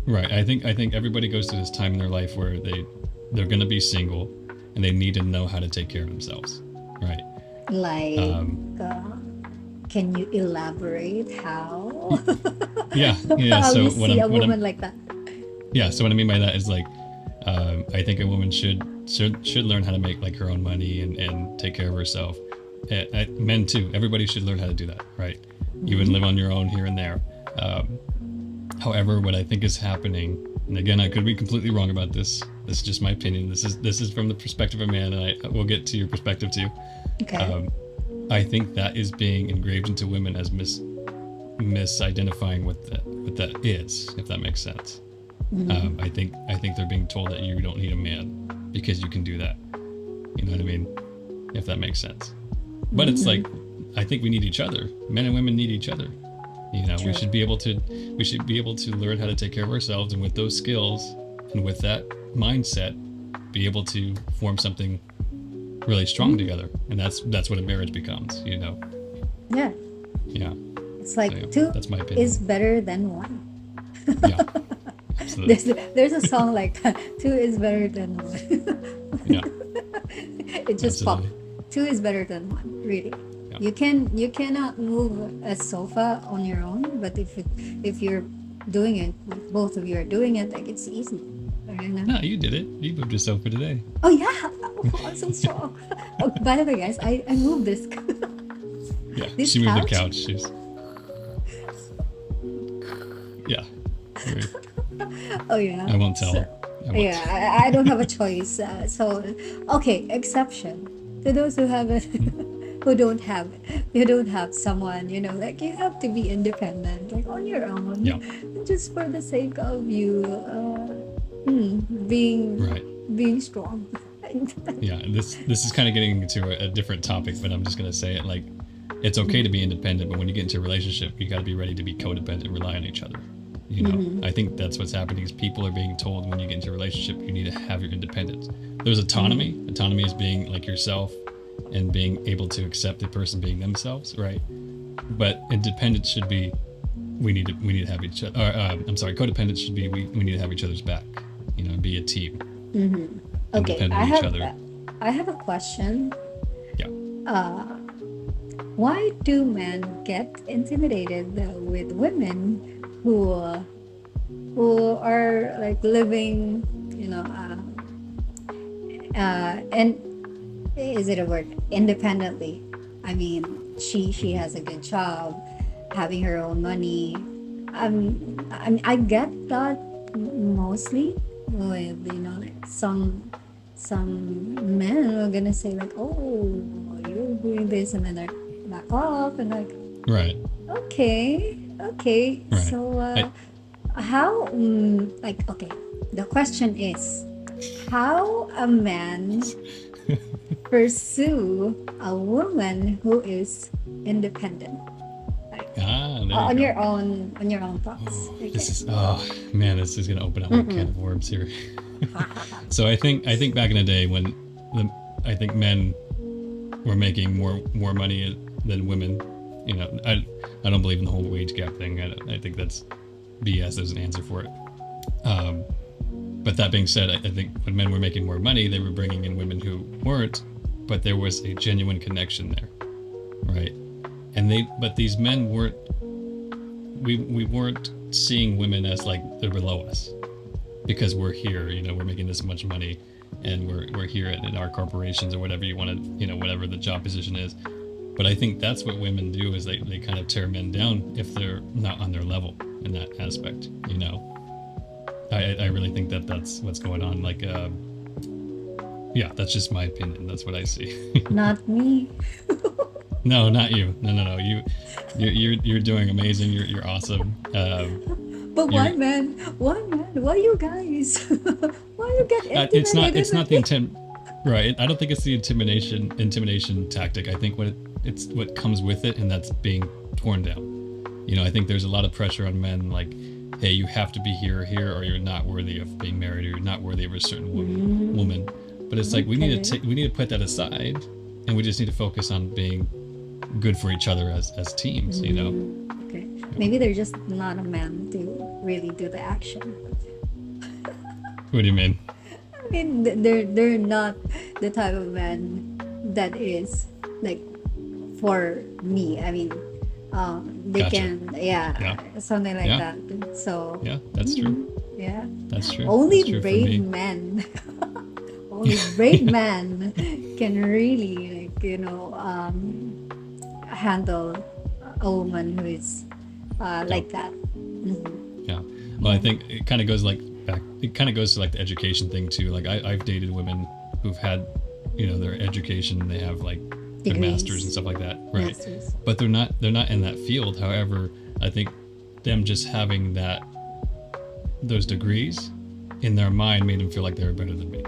[SPEAKER 1] Right. I think everybody goes through this time in their life where they're going to be single and they need to know how to take care of themselves. Right.
[SPEAKER 2] Like,
[SPEAKER 1] Um,
[SPEAKER 2] can you elaborate how?
[SPEAKER 1] Yeah. Yeah.
[SPEAKER 2] How
[SPEAKER 1] So
[SPEAKER 2] you
[SPEAKER 1] what
[SPEAKER 2] see a
[SPEAKER 1] I'm, what
[SPEAKER 2] woman
[SPEAKER 1] I'm
[SPEAKER 2] like that?
[SPEAKER 1] yeah. So what I mean by that is like, I think a woman should learn how to make like her own money and take care of herself. Men too. Everybody should learn how to do that. Right. You would live on your own here and there. However, what I think is happening, and again, I could be completely wrong about this. This is just my opinion. This is from the perspective of a man, and I will get to your perspective too.
[SPEAKER 2] Okay.
[SPEAKER 1] I think that is being engraved into women as misidentifying what that is, if that makes sense. I think they're being told that you don't need a man because you can do that. You know what I mean? If that makes sense. But it's like, I think we need each other. Men and women need each other. You know,
[SPEAKER 2] True.
[SPEAKER 1] we should be able to learn how to take care of ourselves, and with those skills and with that mindset, be able to form something really strong together. And that's what a marriage becomes. You know.
[SPEAKER 2] Yeah.
[SPEAKER 1] Yeah.
[SPEAKER 2] It's like
[SPEAKER 1] So, yeah,
[SPEAKER 2] two
[SPEAKER 1] that's my opinion.
[SPEAKER 2] is better than one.
[SPEAKER 1] Yeah. Absolutely.
[SPEAKER 2] There's a song like that. Two is better than one.
[SPEAKER 1] Yeah.
[SPEAKER 2] It just popped.
[SPEAKER 1] Absolutely.
[SPEAKER 2] Two is better than one. Really.
[SPEAKER 1] Yeah.
[SPEAKER 2] You cannot move a sofa on your own, but if you're doing it, like both of you are doing it, like it's easy. I don't know.
[SPEAKER 1] No, you did it. You moved a sofa today.
[SPEAKER 2] Oh yeah. I'm so strong. Oh, by the way, guys, I moved this
[SPEAKER 1] Yeah,
[SPEAKER 2] this
[SPEAKER 1] she moved the
[SPEAKER 2] couch.
[SPEAKER 1] couch. Yeah. Very-
[SPEAKER 2] Oh yeah.
[SPEAKER 1] I won't tell.
[SPEAKER 2] So,
[SPEAKER 1] I won't.
[SPEAKER 2] yeah, I don't have a choice. So, okay, exception to those who haven't, who don't have someone. You know, like you have to be independent, like on your
[SPEAKER 1] Yeah.
[SPEAKER 2] own, just for the sake of you, being
[SPEAKER 1] Right.
[SPEAKER 2] being strong.
[SPEAKER 1] Yeah. This is kind of getting into a different topic, but I'm just gonna say it like it's okay to be independent, but when you get into a relationship, you got to be ready to be codependent, rely on each other. You know, I think that's what's happening is people are being told when you get into a relationship, you need to have your independence. There's autonomy. Autonomy is being like yourself and being able to accept the person being themselves, right? But independence should be we need to have each other. I'm sorry, codependence should be we need to have each other's back. You know, be a team. And
[SPEAKER 2] Okay,
[SPEAKER 1] depend on each other.
[SPEAKER 2] I have a question.
[SPEAKER 1] Yeah.
[SPEAKER 2] Why do men get intimidated with women who are like living, you know, and is it a word, independently? I mean, she has a good job, having her own money. I get that mostly with, you know, like some men are gonna say like, oh, you're doing this, and then they're back off and like,
[SPEAKER 1] Right.
[SPEAKER 2] okay, okay.
[SPEAKER 1] Right.
[SPEAKER 2] So how like, okay, the question is, how a man pursue a woman who is independent, like,
[SPEAKER 1] There you
[SPEAKER 2] on
[SPEAKER 1] go.
[SPEAKER 2] your own thoughts. Okay.
[SPEAKER 1] This is man, this is gonna open up a can of worms here. So I think back in the day when I think men were making more money than women. You know, I don't believe in the whole wage gap thing. I think that's BS. There's an answer for it. But that being said, I think when men were making more money, they were bringing in women who weren't, but there was a genuine connection there, right? But these men weren't. We weren't seeing women as like they're below us, because we're here. You know, we're making this much money, and we're here in our corporations or whatever you want to, you know, whatever the job position is. But I think that's what women do is they kind of tear men down if they're not on their level in that aspect. You know, I really think that's what's going on. Like, yeah, that's just my opinion. That's what I see.
[SPEAKER 2] Not me.
[SPEAKER 1] No, not you. No. You're doing amazing. You're awesome.
[SPEAKER 2] But why man? Why you guys? Why you get intimidated?
[SPEAKER 1] It's not the intent. Right. I don't think it's the intimidation tactic. I think what comes with it, and that's being torn down. You know, I think there's a lot of pressure on men, like, hey, you have to be here, or you're not worthy of being married, or you're not worthy of a certain woman. But it's like we need to put that aside, and we just need to focus on being good for each other as teams. You know.
[SPEAKER 2] Okay, maybe they're just not a man to really do the action.
[SPEAKER 1] What do you mean?
[SPEAKER 2] I mean, they're not the type of man that is like for me. I mean, they
[SPEAKER 1] Gotcha.
[SPEAKER 2] can, something like that. So
[SPEAKER 1] Yeah, that's true.
[SPEAKER 2] yeah,
[SPEAKER 1] That's true.
[SPEAKER 2] only
[SPEAKER 1] That's true for me.
[SPEAKER 2] brave men, only brave man can really, like, you know, handle a woman who is like that.
[SPEAKER 1] Yeah. Well, I think it kind of goes like back. It kind of goes to like the education thing too. Like I've dated women who've had, you know, their education. They have like their
[SPEAKER 2] Degrees.
[SPEAKER 1] masters and stuff like that, right?
[SPEAKER 2] Masters.
[SPEAKER 1] But they're not in that field. However, I think them just having those degrees in their mind made them feel like they were better than me.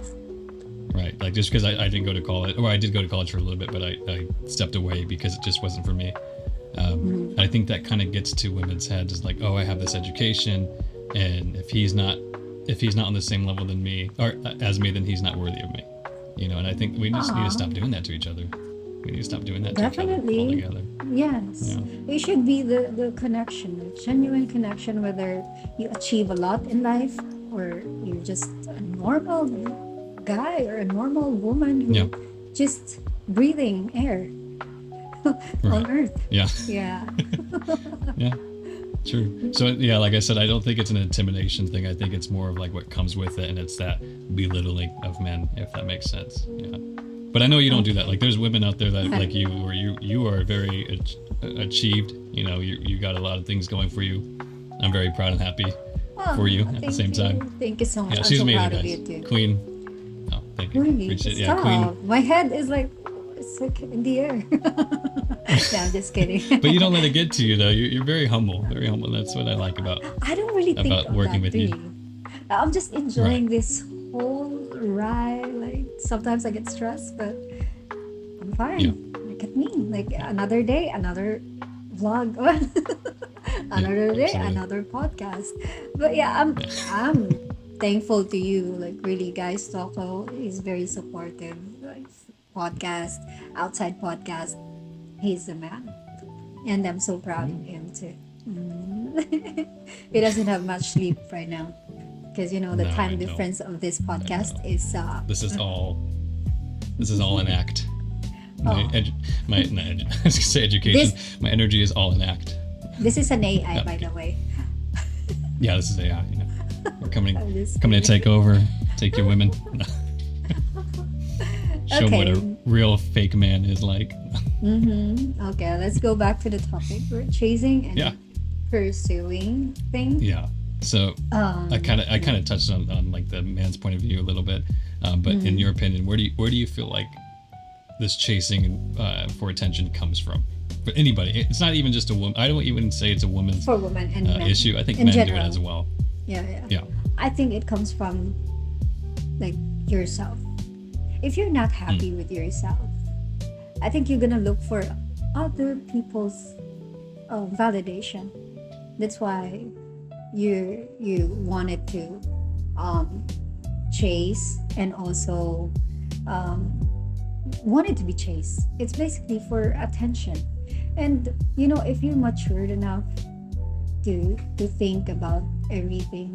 [SPEAKER 1] Right. Like just because I didn't go to college, or I did go to college for a little bit, but I stepped away because it just wasn't for me. I think that kind of gets to women's heads, is like, oh, I have this education, and if he's not on the same level than me or as me, then he's not worthy of me. You know, and I think we just need to stop doing that to each other. We need to stop doing that to each other
[SPEAKER 2] Definitely.
[SPEAKER 1] altogether.
[SPEAKER 2] Yes.
[SPEAKER 1] Yeah.
[SPEAKER 2] It should be the connection, the genuine connection, whether you achieve a lot in life or you're just a normal guy or a normal woman who
[SPEAKER 1] Yeah.
[SPEAKER 2] just breathing air on
[SPEAKER 1] Right.
[SPEAKER 2] earth.
[SPEAKER 1] Yeah.
[SPEAKER 2] Yeah.
[SPEAKER 1] Yeah. True. So yeah, like I said, I don't think it's an intimidation thing. I think it's more of like what comes with it, and it's that belittling of men, if that makes sense. Yeah. But I know you don't do that. Like there's women out there that like you, where you are very achieved. You know, you got a lot of things going for you. I'm very proud and happy for you at the same time.
[SPEAKER 2] Thank you so much.
[SPEAKER 1] Yeah,
[SPEAKER 2] I'm
[SPEAKER 1] she's
[SPEAKER 2] so
[SPEAKER 1] amazing,
[SPEAKER 2] proud of
[SPEAKER 1] guys.
[SPEAKER 2] you too.
[SPEAKER 1] Queen. Oh, thank you.
[SPEAKER 2] Really?
[SPEAKER 1] Appreciate it.
[SPEAKER 2] Stop.
[SPEAKER 1] Yeah, Queen.
[SPEAKER 2] My head is like, it's like in the air. No, I'm just kidding.
[SPEAKER 1] But you don't let it get to you though. You're very humble. Very humble. That's what I like about
[SPEAKER 2] I don't really think
[SPEAKER 1] about
[SPEAKER 2] of
[SPEAKER 1] working
[SPEAKER 2] that
[SPEAKER 1] with you.
[SPEAKER 2] really. I'm just enjoying
[SPEAKER 1] Right.
[SPEAKER 2] this whole ride. Like sometimes I get stressed, but I'm fine.
[SPEAKER 1] Yeah.
[SPEAKER 2] Look at me. Like another day, another vlog. Another day,
[SPEAKER 1] absolutely.
[SPEAKER 2] another podcast. But yeah, I'm thankful to you. Like really, guys, Toko is very supportive. Like podcast, outside podcast, he's the man, and I'm so proud of him too. Mm. He doesn't have much sleep right now because you know the
[SPEAKER 1] No, I
[SPEAKER 2] time
[SPEAKER 1] know.
[SPEAKER 2] difference of this podcast
[SPEAKER 1] know.
[SPEAKER 2] is
[SPEAKER 1] This is all an act. My,
[SPEAKER 2] Oh.
[SPEAKER 1] my no, I was gonna say education. My energy is all an act.
[SPEAKER 2] this is an AI
[SPEAKER 1] Yeah.
[SPEAKER 2] by the way.
[SPEAKER 1] Yeah, this is AI. You know, we're coming
[SPEAKER 2] I'm just
[SPEAKER 1] to take over, take your women. Show 'em what a
[SPEAKER 2] Okay.
[SPEAKER 1] real fake man is like.
[SPEAKER 2] Okay, let's go back to the topic. We're chasing and
[SPEAKER 1] Yeah.
[SPEAKER 2] pursuing thing.
[SPEAKER 1] Yeah. So I kind of touched on like the man's point of view a little bit, but in your opinion, where do you feel like this chasing for attention comes from? For anybody, it's not even just a woman. I don't even say it's a woman's
[SPEAKER 2] For women and men.
[SPEAKER 1] issue. I think
[SPEAKER 2] in
[SPEAKER 1] men do
[SPEAKER 2] general.
[SPEAKER 1] it as well.
[SPEAKER 2] Yeah.
[SPEAKER 1] Yeah.
[SPEAKER 2] I think it comes from like yourself. If you're not happy with yourself, I think you're gonna look for other people's validation. That's why you wanted to chase and also wanted to be chased. It's basically for attention. And you know, if you're matured enough to think about everything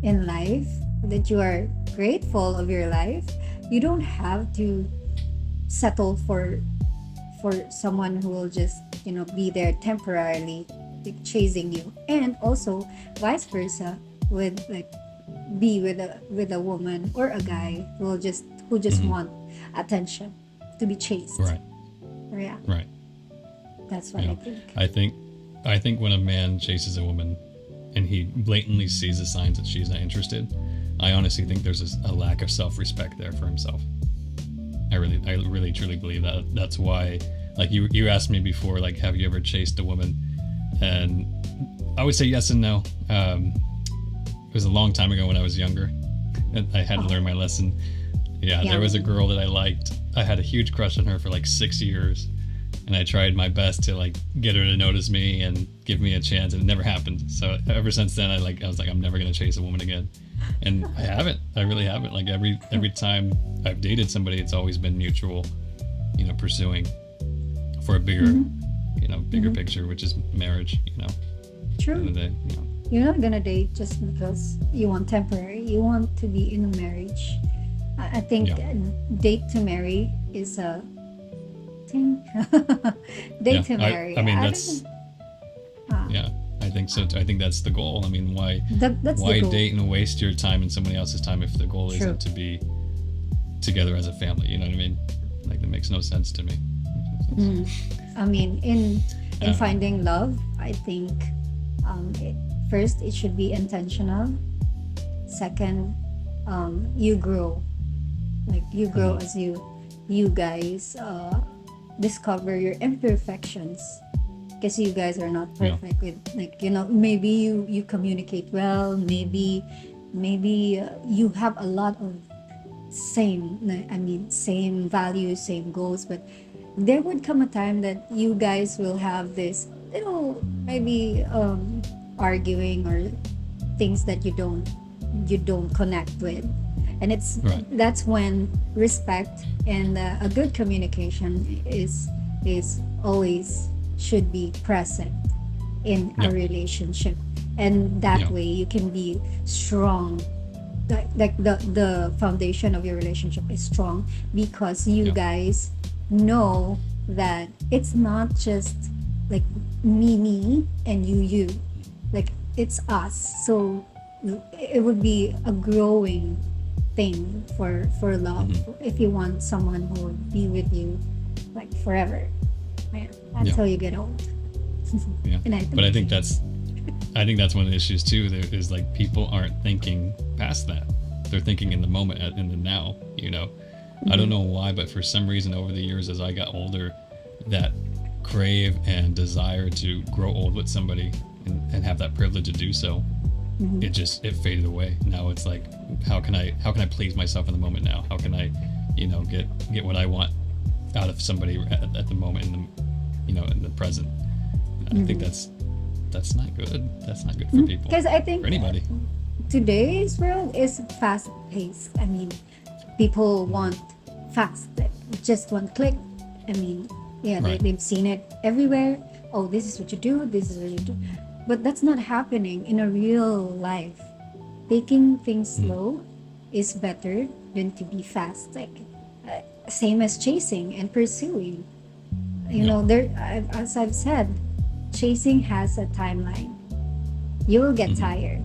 [SPEAKER 2] in life, that you are grateful of your life, you don't have to settle for someone who will just be there temporarily, like, chasing you. And also vice versa, with like be with a woman or a guy who just want attention, to be chased.
[SPEAKER 1] Right.
[SPEAKER 2] Yeah,
[SPEAKER 1] Right.
[SPEAKER 2] that's what
[SPEAKER 1] Yeah.
[SPEAKER 2] I think.
[SPEAKER 1] I think when a man chases a woman and he blatantly sees the signs that she's not interested, I honestly think there's a lack of self-respect there for himself. I really truly believe that. That's why, like you asked me before, like, have you ever chased a woman? And I would say yes and no. It was a long time ago when I was younger, and I had to learn my lesson. Yeah,
[SPEAKER 2] Yeah.
[SPEAKER 1] there was a girl that I liked. I had a huge crush on her for like 6 years, and I tried my best to like get her to notice me and give me a chance, and it never happened. So ever since then, I was like, I'm never gonna chase a woman again, and I haven't. I really haven't. Like every time I've dated somebody, it's always been mutual, pursuing for a bigger, bigger picture, which is marriage. At the end
[SPEAKER 2] True.
[SPEAKER 1] of the day,
[SPEAKER 2] You're not gonna date just because you want temporary. You want to be in a marriage. I think
[SPEAKER 1] Yeah.
[SPEAKER 2] date to marry is a thing. Date to marry.
[SPEAKER 1] I mean,
[SPEAKER 2] don't
[SPEAKER 1] that's
[SPEAKER 2] know. Ah,
[SPEAKER 1] yeah. I think so. I think that's the goal. I mean, why
[SPEAKER 2] that's
[SPEAKER 1] why
[SPEAKER 2] the goal.
[SPEAKER 1] date and waste your time and somebody else's time if the goal
[SPEAKER 2] True.
[SPEAKER 1] isn't to be together as a family? You know what I mean? Like that makes no sense to me.
[SPEAKER 2] I mean, in
[SPEAKER 1] Yeah.
[SPEAKER 2] finding love, I think first it should be intentional. Second, you grow. Like you grow as you guys discover your imperfections, because you guys are not
[SPEAKER 1] Yeah.
[SPEAKER 2] perfect. With like maybe you communicate well. Maybe you have a lot of same values, same goals, but there would come a time that you guys will have this maybe arguing or things that you don't connect with, and
[SPEAKER 1] Right.
[SPEAKER 2] that's when respect and a good communication is always should be present in
[SPEAKER 1] Yeah.
[SPEAKER 2] a relationship, and that
[SPEAKER 1] Yeah.
[SPEAKER 2] way you can be strong. Like the foundation of your relationship is strong because you
[SPEAKER 1] Yeah.
[SPEAKER 2] guys know that it's not just like me and you, like it's us. So it would be a growing thing for love. If you want someone who will be with you like forever, yeah,
[SPEAKER 1] Yeah.
[SPEAKER 2] until you get old.
[SPEAKER 1] Yeah.
[SPEAKER 2] And
[SPEAKER 1] But I think that's one of the issues too. There is like people aren't thinking past that. They're thinking in the moment, in the now. You know, I don't know why, but for some reason over the years, as I got older, that crave and desire to grow old with somebody and have that privilege to do so, it faded away. Now it's like, how can I please myself in the moment now? How can I, get what I want out of somebody at the moment, in the present. And I think that's not good. That's not good for people.
[SPEAKER 2] Because I think
[SPEAKER 1] for anybody.
[SPEAKER 2] Today's world is fast paced. I mean, people want fast, like, just one click. I mean, yeah,
[SPEAKER 1] Right.
[SPEAKER 2] they've seen it everywhere. Oh, this is what you do, this is what you do. But that's not happening in a real life. Taking things slow is better than to be fast. Like, same as chasing and pursuing. You know, as I've said, chasing has a timeline. You will get tired.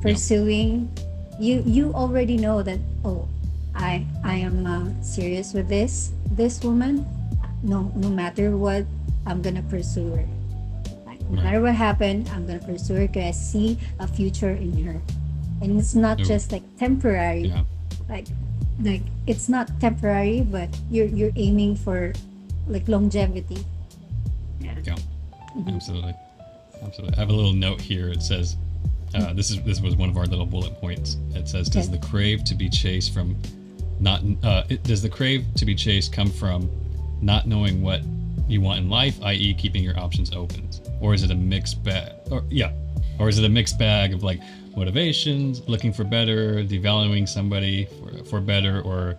[SPEAKER 2] Pursuing, you already know that, oh, I am serious with this woman. No matter what, I'm gonna pursue her. Like, no matter what happened, I'm gonna pursue her because I see a future in her. And it's not just like temporary.
[SPEAKER 1] Yeah.
[SPEAKER 2] Like it's not temporary, but you're aiming for like longevity.
[SPEAKER 1] Yeah. Absolutely. I have a little note here. It says, this was one of our little bullet points. It says, does the crave to be chased from does the crave to be chased come from not knowing what you want in life, i.e., keeping your options open, or is it a mixed bag? Or is it a mixed bag of like motivations, looking for better, devaluing somebody for better, or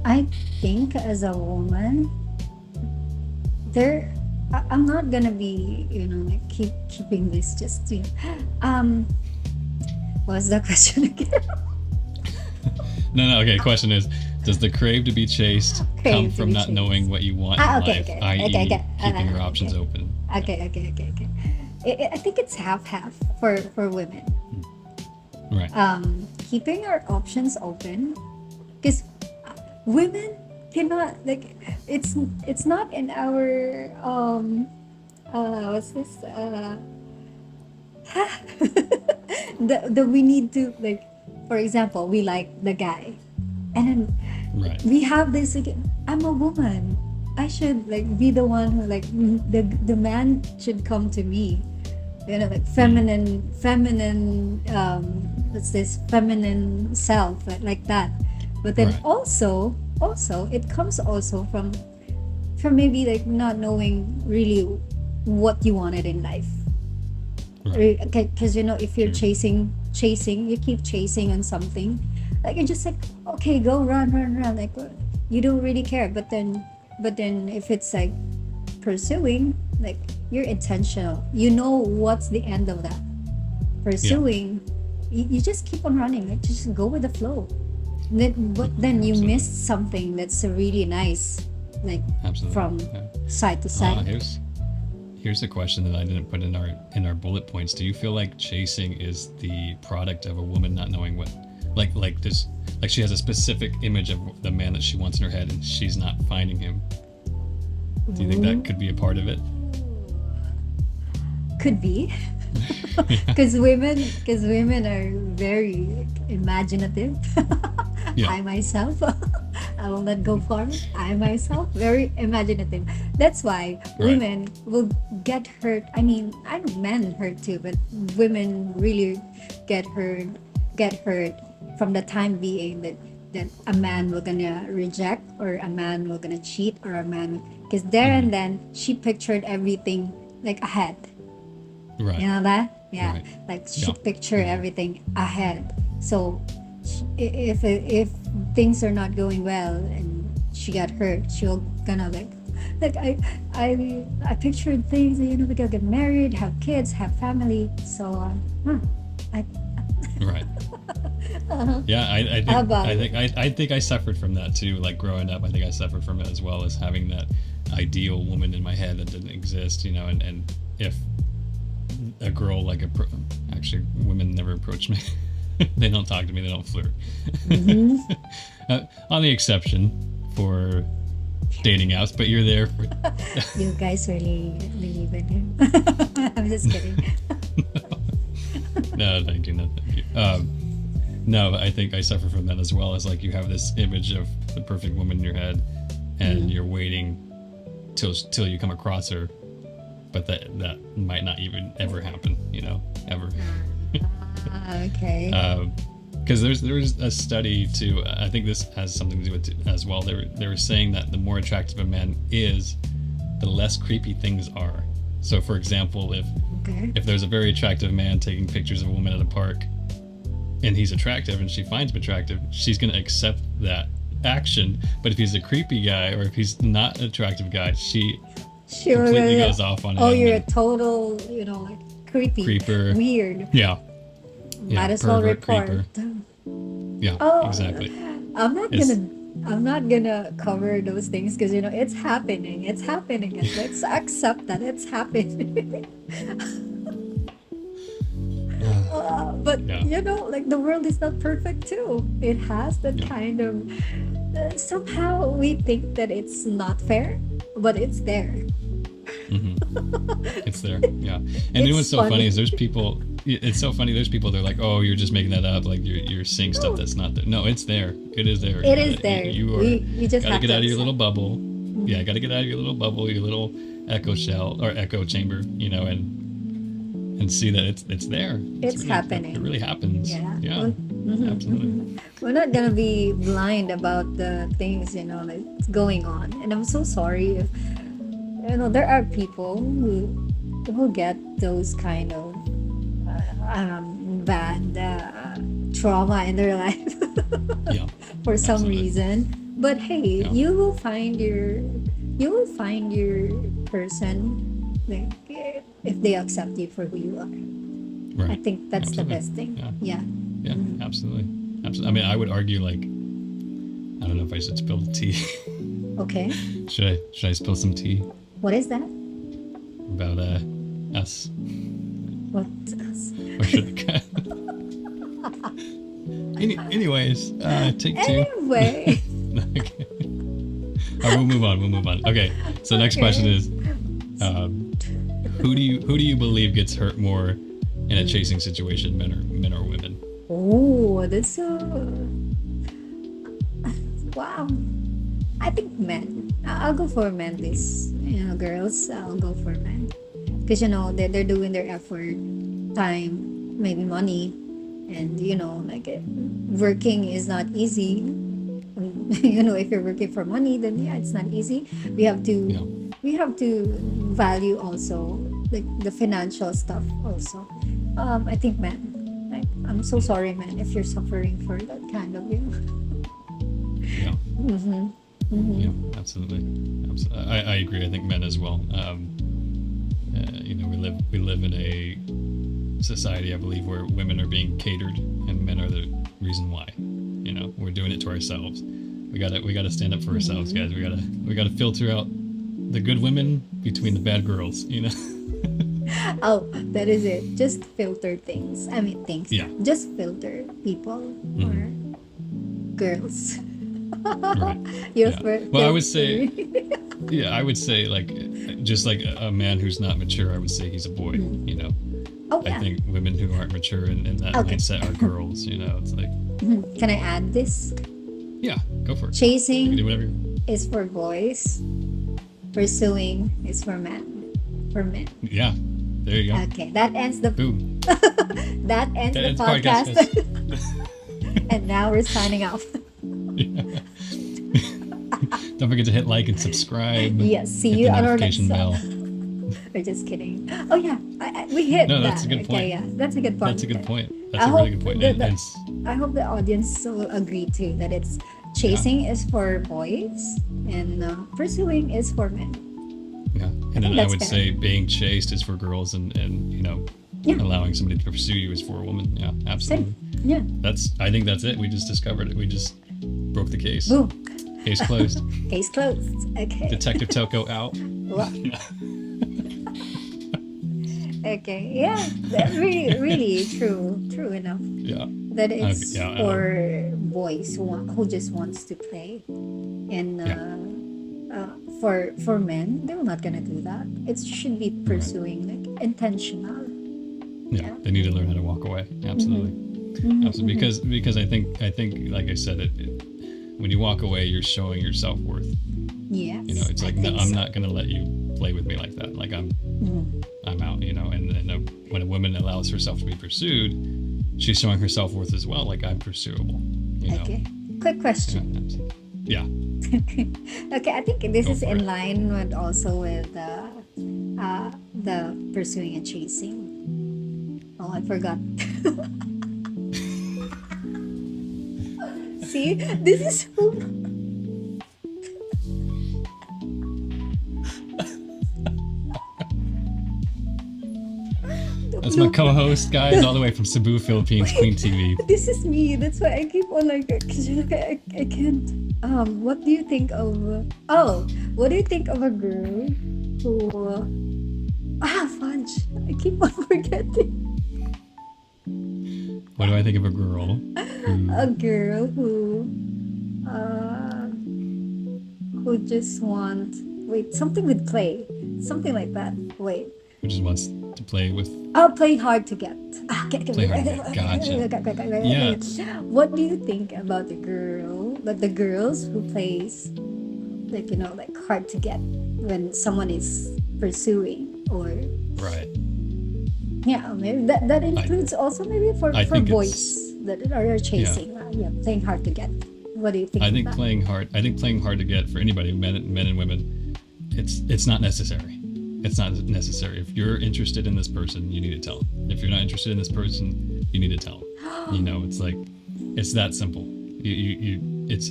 [SPEAKER 2] I think as a woman, I'm not gonna be, like keeping this just to, what's the question again?
[SPEAKER 1] No. Okay. Question is, does the crave to be chased come from not knowing what you want in life, i.e., keeping your options open?
[SPEAKER 2] Okay. I think it's half for women.
[SPEAKER 1] Right.
[SPEAKER 2] Keeping our options open, because women cannot, like, it's not in our what's this the we need to, like, for example, we like the guy, and then
[SPEAKER 1] Right.
[SPEAKER 2] we have this, like, I'm a woman, I should like be the one who, like, the man should come to me, like feminine what's this feminine self, like that. But then
[SPEAKER 1] Right.
[SPEAKER 2] also it comes also from maybe like not knowing really what you wanted in life.
[SPEAKER 1] Right.
[SPEAKER 2] Because if you're chasing, you keep chasing on something, like, you're just like, okay, go run, like, you don't really care. But then if it's like pursuing, like, you're intentional, what's the end of that. Pursuing, you just keep on running, like, just go with the flow. But then you
[SPEAKER 1] Absolutely.
[SPEAKER 2] miss something that's really nice, like,
[SPEAKER 1] Absolutely.
[SPEAKER 2] from
[SPEAKER 1] Yeah.
[SPEAKER 2] side to side.
[SPEAKER 1] Here's a question that I didn't put in our bullet points. Do you feel like chasing is the product of a woman not knowing what, like this, like she has a specific image of the man that she wants in her head and she's not finding him? Do you think that could be a part of it?
[SPEAKER 2] Could be. Because women are very, like, imaginative.
[SPEAKER 1] Yeah.
[SPEAKER 2] I myself, I will not go far. I myself, very imaginative. That's why women will get hurt. I mean, I know men hurt too, but women really get hurt from the time being that a man will gonna reject, or a man will gonna cheat, or a man, because there and then she pictured everything like ahead.
[SPEAKER 1] Right.
[SPEAKER 2] You know that? Yeah.
[SPEAKER 1] Right.
[SPEAKER 2] Like, she picture everything ahead. So if things are not going well and she got hurt, she'll gonna like I pictured things, we gotta get married, have kids, have family. So I
[SPEAKER 1] Right. Yeah, I think I suffered from that too. Like, growing up, I think I suffered from it as well, as having that ideal woman in my head that didn't exist. And if a girl like actually women never approach me. They don't talk to me. They don't flirt. On the exception for dating apps, but you're there for.
[SPEAKER 2] You guys really believe in him. I'm just kidding.
[SPEAKER 1] No, thank you. No, thank you. No, I think I suffer from that as well. As like you have this image of the perfect woman in your head, and you're waiting till you come across her, but that might not even ever happen. Ever.
[SPEAKER 2] Okay.
[SPEAKER 1] Because there was a study too. I think this has something to do with it as well. They were saying that the more attractive a man is, the less creepy things are. So, for example, if there's a very attractive man taking pictures of a woman at a park, and he's attractive, and she finds him attractive, she's gonna accept that action. But if he's a creepy guy, or if he's not an attractive guy, she completely goes off on him.
[SPEAKER 2] Oh, you're a total, like creepy,
[SPEAKER 1] creeper,
[SPEAKER 2] weird.
[SPEAKER 1] Yeah.
[SPEAKER 2] Might as well report.
[SPEAKER 1] Creeper. Yeah, exactly.
[SPEAKER 2] I'm not gonna cover those things because it's happening. It's happening, and let's accept that it's happening. But like the world is not perfect too. It has that kind of. Somehow we think that it's not fair, but it's there.
[SPEAKER 1] It's there, yeah. And what's so funny is there's people. It's so funny. There's people. They're like, "Oh, you're just making that up. Like you're seeing stuff that's not there." No, it's there. It is there.
[SPEAKER 2] It is there.
[SPEAKER 1] You just gotta get out of your little bubble. Yeah, gotta get out of your little bubble, your little echo shell or echo chamber. And see that it's there.
[SPEAKER 2] It's
[SPEAKER 1] really,
[SPEAKER 2] happening.
[SPEAKER 1] It really happens. Yeah. Absolutely.
[SPEAKER 2] We're not gonna be blind about the things that's going on. And I'm so sorry if there are people who get those kind of bad trauma in their life for some reason. But hey, you will find your person, like if they accept you for who you are.
[SPEAKER 1] Right.
[SPEAKER 2] I think that's the best thing. Yeah.
[SPEAKER 1] Absolutely. I mean, I would argue, like, I don't know if I should spill the tea.
[SPEAKER 2] Okay.
[SPEAKER 1] Should I spill some tea
[SPEAKER 2] What is that?
[SPEAKER 1] about us?
[SPEAKER 2] What us?
[SPEAKER 1] Or should I? Anyways, take two.
[SPEAKER 2] Anyway.
[SPEAKER 1] Okay. All right, we'll move on. Okay. So next question is, who do you believe gets hurt more in a chasing situation, men or women?
[SPEAKER 2] Oh, that's wow. I think men. I'll go for men. This, girls. I'll go for men because they're doing their effort, time, maybe money, and working is not easy. If you're working for money, then it's not easy. We have to value also like the financial stuff also. I think men. I'm so sorry, man, if you're suffering for that kind of
[SPEAKER 1] Yeah. Yeah, absolutely. I agree. I think men as well. We live in a society, I believe, where women are being catered and men are the reason why. We're doing it to ourselves. We gotta stand up for ourselves, guys. We gotta filter out the good women between the bad girls.
[SPEAKER 2] Oh, that is it. Just filter things. I mean, things.
[SPEAKER 1] Yeah.
[SPEAKER 2] Just filter people or girls.
[SPEAKER 1] Right. Well, I would say, I would say like, just like a man who's not mature, I would say he's a boy.
[SPEAKER 2] Oh, yeah.
[SPEAKER 1] I think women who aren't mature in that mindset are girls. It's like.
[SPEAKER 2] Can I add this?
[SPEAKER 1] Yeah, go for it.
[SPEAKER 2] Chasing
[SPEAKER 1] you can do whatever.
[SPEAKER 2] Is for boys. Pursuing is for men. For men.
[SPEAKER 1] Yeah. There you go.
[SPEAKER 2] Okay, that ends the
[SPEAKER 1] boom.
[SPEAKER 2] that ends the podcast. And now we're signing off.
[SPEAKER 1] Don't forget to hit like and subscribe.
[SPEAKER 2] Yes, see you on our next
[SPEAKER 1] bell.
[SPEAKER 2] We're just kidding. Oh yeah, we hit that.
[SPEAKER 1] No, that's a good point.
[SPEAKER 2] Okay, yeah, that's a good point.
[SPEAKER 1] That's a good point. That's a really good point.
[SPEAKER 2] I hope the audience will agree too that it's chasing is for boys and pursuing is for men.
[SPEAKER 1] Yeah, and then I would say being chased is for girls, and allowing somebody to pursue you is for a woman. Yeah, absolutely.
[SPEAKER 2] Yeah.
[SPEAKER 1] I think that's it. We just discovered it. We just broke the case.
[SPEAKER 2] Boom.
[SPEAKER 1] Case closed.
[SPEAKER 2] Case closed. Okay.
[SPEAKER 1] Detective Toko out.
[SPEAKER 2] Well, Okay, yeah, that really, really true enough.
[SPEAKER 1] Yeah.
[SPEAKER 2] That
[SPEAKER 1] Okay.
[SPEAKER 2] it's
[SPEAKER 1] Yeah.
[SPEAKER 2] for boys who just wants to play, and
[SPEAKER 1] Yeah.
[SPEAKER 2] for men, they're not gonna do that. It should be
[SPEAKER 1] Right.
[SPEAKER 2] pursuing like intentional.
[SPEAKER 1] Yeah.
[SPEAKER 2] Yeah.
[SPEAKER 1] They need to learn how to walk away. Absolutely. Absolutely. Because I think like I said when you walk away, you're showing your self worth.
[SPEAKER 2] Yes,
[SPEAKER 1] It's
[SPEAKER 2] I
[SPEAKER 1] like, no,
[SPEAKER 2] think
[SPEAKER 1] I'm
[SPEAKER 2] so.
[SPEAKER 1] not gonna let you play with me like that. Like I'm out. When a woman allows herself to be pursued, she's showing her self worth as well. Like I'm pursuable.
[SPEAKER 2] Okay. Quick
[SPEAKER 1] Yeah.
[SPEAKER 2] question.
[SPEAKER 1] Absolutely. Yeah.
[SPEAKER 2] Okay, I think this
[SPEAKER 1] Go
[SPEAKER 2] is
[SPEAKER 1] for
[SPEAKER 2] in
[SPEAKER 1] it.
[SPEAKER 2] line with also with the pursuing and chasing. Oh, I forgot. See, this is so. The
[SPEAKER 1] That's my
[SPEAKER 2] blooper.
[SPEAKER 1] co-host, guys, all the way from Cebu, Philippines, Queen TV.
[SPEAKER 2] This is me. That's why I keep on like, cause I can't. What do you think of? Oh, what do you think of a girl who? Fudge. I keep on forgetting.
[SPEAKER 1] What do I think of a girl
[SPEAKER 2] A
[SPEAKER 1] who
[SPEAKER 2] girl uh, who just want wait something with play, something like that. Wait,
[SPEAKER 1] just wants to play with
[SPEAKER 2] play hard to get.
[SPEAKER 1] play hard to get? Gotcha. Yeah.
[SPEAKER 2] What do you think about the girl, like the girls who plays like like hard to get when someone is pursuing or
[SPEAKER 1] Right.
[SPEAKER 2] yeah, maybe that
[SPEAKER 1] I
[SPEAKER 2] includes also maybe
[SPEAKER 1] I
[SPEAKER 2] for
[SPEAKER 1] think it's
[SPEAKER 2] boys that are
[SPEAKER 1] yeah.
[SPEAKER 2] chasing, yeah, playing hard to get. What do you think
[SPEAKER 1] I
[SPEAKER 2] of
[SPEAKER 1] think
[SPEAKER 2] that?
[SPEAKER 1] playing hard. I think playing hard to get for anybody, men and women, it's not necessary. It's not necessary. If you're interested in this person, you need to tell them. If you're not interested in this person, you need to tell them. It's like it's that simple. It's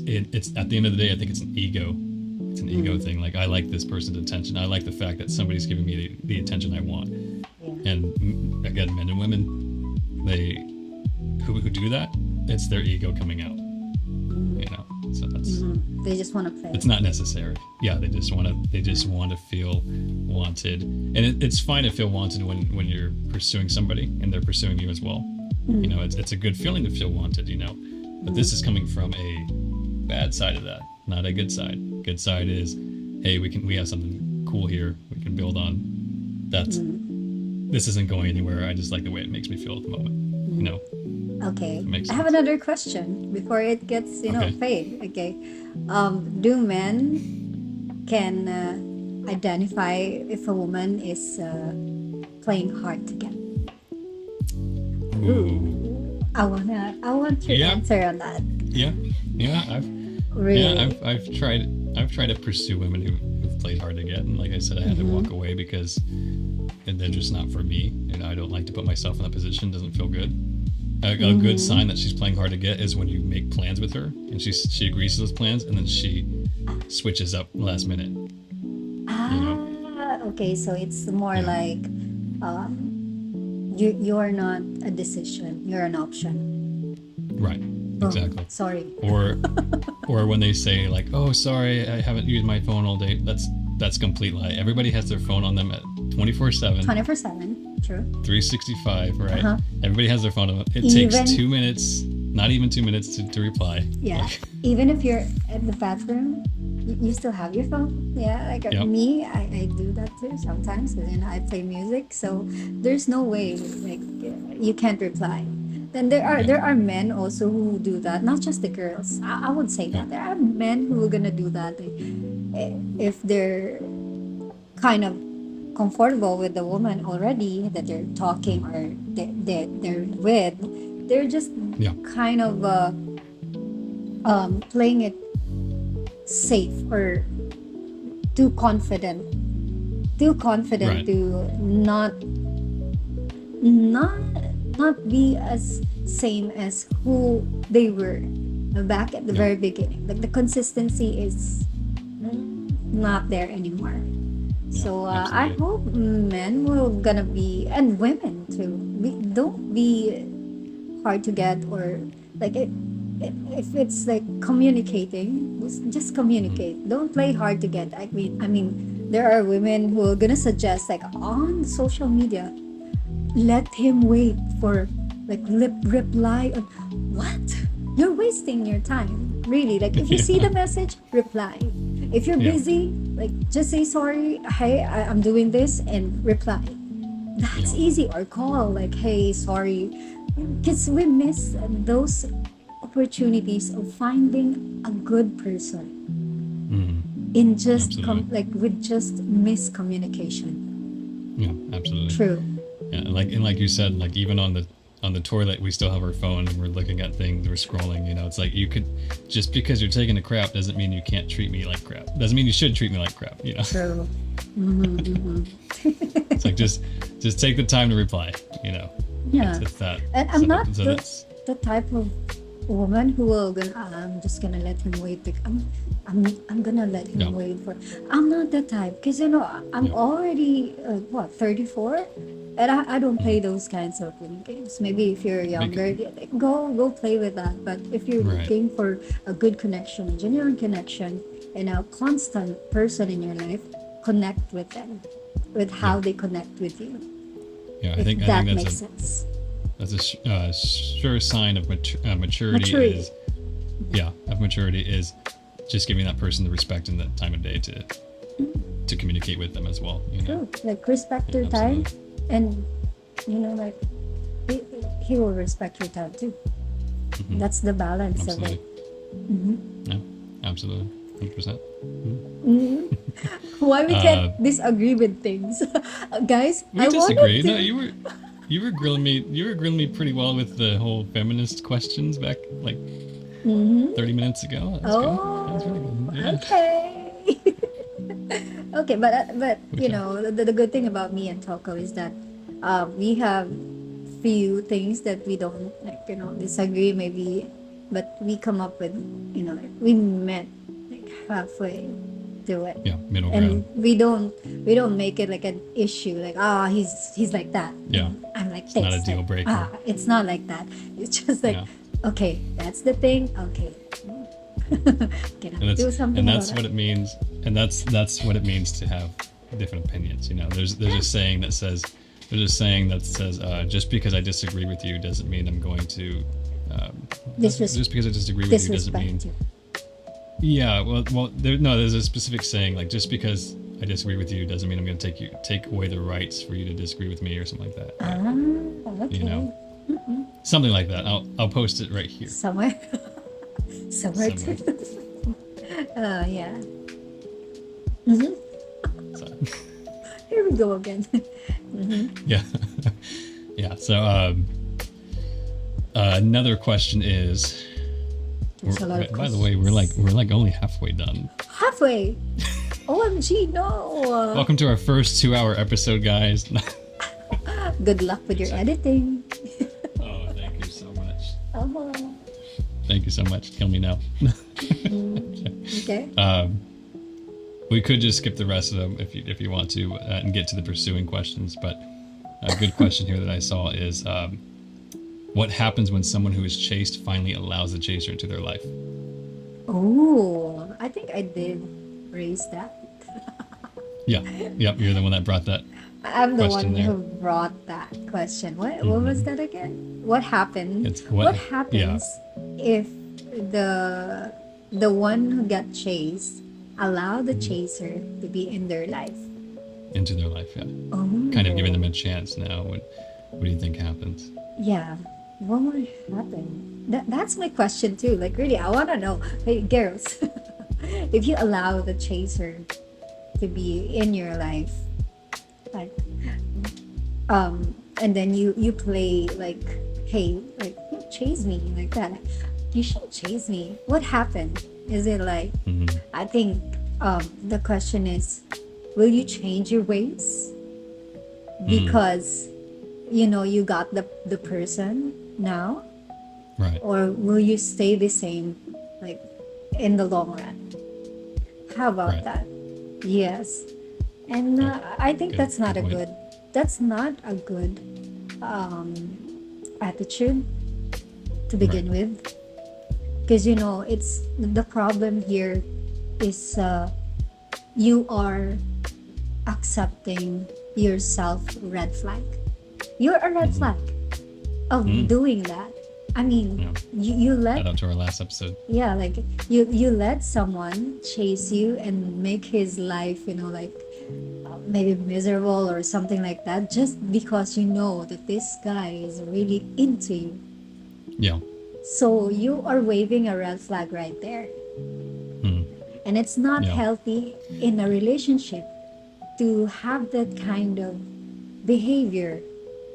[SPEAKER 1] at the end of the day, I think it's an ego. It's an ego thing. Like I like this person's attention. I like the fact that somebody's giving me the attention I want.
[SPEAKER 2] Yeah.
[SPEAKER 1] And again, men and women, they who do that, it's their ego coming out. So that's
[SPEAKER 2] They just want to play.
[SPEAKER 1] it's not necessary. Yeah, they just want to feel wanted, and it's fine to feel wanted when you're pursuing somebody and they're pursuing you as well. It's a good feeling to feel wanted. But this is coming from a bad side of that, not a good side. Good side is, hey, we have something cool here we can build on. This isn't going anywhere. I just like the way it makes me feel at the moment.
[SPEAKER 2] Okay.
[SPEAKER 1] Makes
[SPEAKER 2] I have
[SPEAKER 1] sense.
[SPEAKER 2] another question before it gets,
[SPEAKER 1] Okay.
[SPEAKER 2] fade. Okay. Do men can identify if a woman is playing hard to get?
[SPEAKER 1] Ooh.
[SPEAKER 2] I want your
[SPEAKER 1] Yeah.
[SPEAKER 2] answer on that.
[SPEAKER 1] Yeah. Yeah.
[SPEAKER 2] Really?
[SPEAKER 1] I've tried to pursue women who've played hard to get, and like I said, I had to walk away because they're just not for me, and I don't like to put myself in that position. Doesn't feel good. A good sign that she's playing hard to get is when you make plans with her and she agrees to those plans, and then she switches up last minute.
[SPEAKER 2] Okay. So it's more
[SPEAKER 1] Yeah.
[SPEAKER 2] like you're not a decision. You're an option.
[SPEAKER 1] Right.
[SPEAKER 2] Oh,
[SPEAKER 1] Exactly.
[SPEAKER 2] sorry.
[SPEAKER 1] Or when they say like, "Oh, sorry, I haven't used my phone all day." That's a complete lie. Everybody has their phone on them at 24/7,
[SPEAKER 2] 24/7. True.
[SPEAKER 1] 365, right?
[SPEAKER 2] Uh-huh.
[SPEAKER 1] Everybody has their phone on them. It
[SPEAKER 2] Even-
[SPEAKER 1] takes 2 minutes, not even 2 minutes to reply.
[SPEAKER 2] Yeah.
[SPEAKER 1] Like,
[SPEAKER 2] Even if you're at the bathroom, you still have your phone. Yeah. Like
[SPEAKER 1] Yep.
[SPEAKER 2] me, I do that too sometimes. And then I play music. So there's no way like you can't reply. Then there are men also who do that. Not just the girls. I would say that there are men who are gonna do that if they're kind of comfortable with the woman already that they're talking or they're with. They're just
[SPEAKER 1] yeah.
[SPEAKER 2] kind of playing it safe or too confident
[SPEAKER 1] Right.
[SPEAKER 2] to not not be as same as who they were back at the very beginning. Like the consistency is not there anymore. So I
[SPEAKER 1] absolutely.
[SPEAKER 2] hope men will gonna be and women too. Don't be hard to get or like if it's like communicating, just communicate. Don't play hard to get. I mean, there are women who are gonna suggest like on social media, let him wait for like reply on what? You're wasting your time. Really. Like if you see
[SPEAKER 1] Yeah.
[SPEAKER 2] the message, reply. If you're
[SPEAKER 1] Yeah.
[SPEAKER 2] busy, like just say sorry, hey, I'm doing this and reply. That's
[SPEAKER 1] Yeah.
[SPEAKER 2] easy. Or call like, hey, sorry. Because we miss those opportunities of finding a good person in just
[SPEAKER 1] Absolutely.
[SPEAKER 2] like with just miscommunication.
[SPEAKER 1] Yeah, absolutely.
[SPEAKER 2] True.
[SPEAKER 1] Yeah, and like you said, like even on the toilet, we still have our phone and we're looking at things, we're scrolling. You know, it's like you could just because you're taking a crap doesn't mean you can't treat me like crap. Doesn't mean you should treat me like crap. You know,
[SPEAKER 2] True.
[SPEAKER 1] it's like just take the time to reply. You know,
[SPEAKER 2] Yeah.
[SPEAKER 1] it's that.
[SPEAKER 2] And I'm not
[SPEAKER 1] So that's
[SPEAKER 2] the type of woman who will gonna I'm just gonna let him wait. Like, I'm gonna let him
[SPEAKER 1] Yeah.
[SPEAKER 2] wait for. I'm not the type because I'm
[SPEAKER 1] Yeah.
[SPEAKER 2] already what 34, and I don't play those kinds of games. Maybe if you're younger, yeah, like, go play with that. But if you're
[SPEAKER 1] Right.
[SPEAKER 2] looking for a good connection, a genuine connection, and a constant person in your life, connect with them, with how they connect with you.
[SPEAKER 1] Yeah,
[SPEAKER 2] If
[SPEAKER 1] I
[SPEAKER 2] that
[SPEAKER 1] think
[SPEAKER 2] makes sense.
[SPEAKER 1] that's a sure sign of maturity.
[SPEAKER 2] Maturity.
[SPEAKER 1] Is of maturity is just giving that person the respect and the time of day to communicate with them as well. You know,
[SPEAKER 2] True. Like respect your time,
[SPEAKER 1] absolutely.
[SPEAKER 2] and like he, he will respect your time too. That's the balance of
[SPEAKER 1] Absolutely.
[SPEAKER 2] it.
[SPEAKER 1] Yeah, absolutely. 100%.
[SPEAKER 2] Why we can't disagree with things, guys?
[SPEAKER 1] We
[SPEAKER 2] I wanted
[SPEAKER 1] disagree.
[SPEAKER 2] to.
[SPEAKER 1] No, you were grilling me. You were grilling me pretty well with the whole feminist questions back like 30 minutes ago. That was good. That was really
[SPEAKER 2] Oh,
[SPEAKER 1] good. Yeah.
[SPEAKER 2] okay. Okay, but
[SPEAKER 1] Which
[SPEAKER 2] the good thing about me and Toko is that we have few things that we don't like disagree maybe, but we come up with like, we met like halfway to it,
[SPEAKER 1] yeah, middle
[SPEAKER 2] and
[SPEAKER 1] ground.
[SPEAKER 2] we don't make it like an issue like he's like that,
[SPEAKER 1] Yeah,
[SPEAKER 2] I'm like
[SPEAKER 1] it's not a
[SPEAKER 2] this,
[SPEAKER 1] deal
[SPEAKER 2] like,
[SPEAKER 1] breaker.
[SPEAKER 2] it's not like that. It's just like
[SPEAKER 1] Yeah.
[SPEAKER 2] okay, that's the thing. Okay. Can I do something
[SPEAKER 1] And
[SPEAKER 2] about
[SPEAKER 1] that's what
[SPEAKER 2] it?
[SPEAKER 1] it means. And that's what it means to have different opinions. You know, there's a saying that says just because I disagree with you doesn't mean I'm going to just because I disagree with you doesn't mean
[SPEAKER 2] Disrespect you.
[SPEAKER 1] yeah there's a specific saying like just because I disagree with you doesn't mean I'm going to take away the rights for you to disagree with me or something like that.
[SPEAKER 2] Okay.
[SPEAKER 1] You know, something like that. I'll post it right here.
[SPEAKER 2] Somewhere. Somewhere
[SPEAKER 1] Somewhere.
[SPEAKER 2] too. Yeah.
[SPEAKER 1] So,
[SPEAKER 2] Here we go again.
[SPEAKER 1] yeah. Yeah. So another question is.
[SPEAKER 2] There's a lot of
[SPEAKER 1] By the way, we're like only halfway done.
[SPEAKER 2] halfway. OMG, no.
[SPEAKER 1] Welcome to our first 2-hour episode, guys.
[SPEAKER 2] Good luck with your editing.
[SPEAKER 1] Oh, thank you so much.
[SPEAKER 2] Oh,
[SPEAKER 1] Thank you so much. Kill me now.
[SPEAKER 2] okay.
[SPEAKER 1] We could just skip the rest of them if you want to and get to the pursuing questions. But a good question here that I saw is, what happens when someone who is chased finally allows the chaser into their life?
[SPEAKER 2] Oh, I think I did raise that.
[SPEAKER 1] Yeah. Yep. You're the one that brought that.
[SPEAKER 2] I'm the
[SPEAKER 1] Question
[SPEAKER 2] one
[SPEAKER 1] there.
[SPEAKER 2] who brought that question. What was that again? What happened?
[SPEAKER 1] It's
[SPEAKER 2] What happens if the one who got chased allow the chaser to be in their life?
[SPEAKER 1] Into their life. Yeah.
[SPEAKER 2] Oh,
[SPEAKER 1] Kind of giving them a chance now. What do you think happens?
[SPEAKER 2] yeah. What would happen? That's my question too. Like really, I want to know. Hey, girls, if you allow the chaser to be in your life, like and then you play like, hey, like chase me like that, you should chase me, what happened? Is it like I think the question is, will you change your ways because you got the person now,
[SPEAKER 1] Right.
[SPEAKER 2] or will you stay the same like in the long run? How about
[SPEAKER 1] Right.
[SPEAKER 2] that? Yes. And I think
[SPEAKER 1] Good-
[SPEAKER 2] that's not
[SPEAKER 1] good
[SPEAKER 2] a
[SPEAKER 1] point.
[SPEAKER 2] good attitude to begin with, because it's the problem here is you are accepting yourself red flag. You're a red
[SPEAKER 1] Mm-hmm.
[SPEAKER 2] flag of doing that. I mean,
[SPEAKER 1] Yeah.
[SPEAKER 2] you
[SPEAKER 1] Shout
[SPEAKER 2] let,
[SPEAKER 1] out to our last episode.
[SPEAKER 2] yeah, like you let someone chase you and make his life, like maybe miserable or something like that, just because you know that this guy is really into you.
[SPEAKER 1] Yeah.
[SPEAKER 2] So you are waving a red flag right there.
[SPEAKER 1] Mm.
[SPEAKER 2] And it's not
[SPEAKER 1] Yeah.
[SPEAKER 2] healthy in a relationship to have that kind of behavior,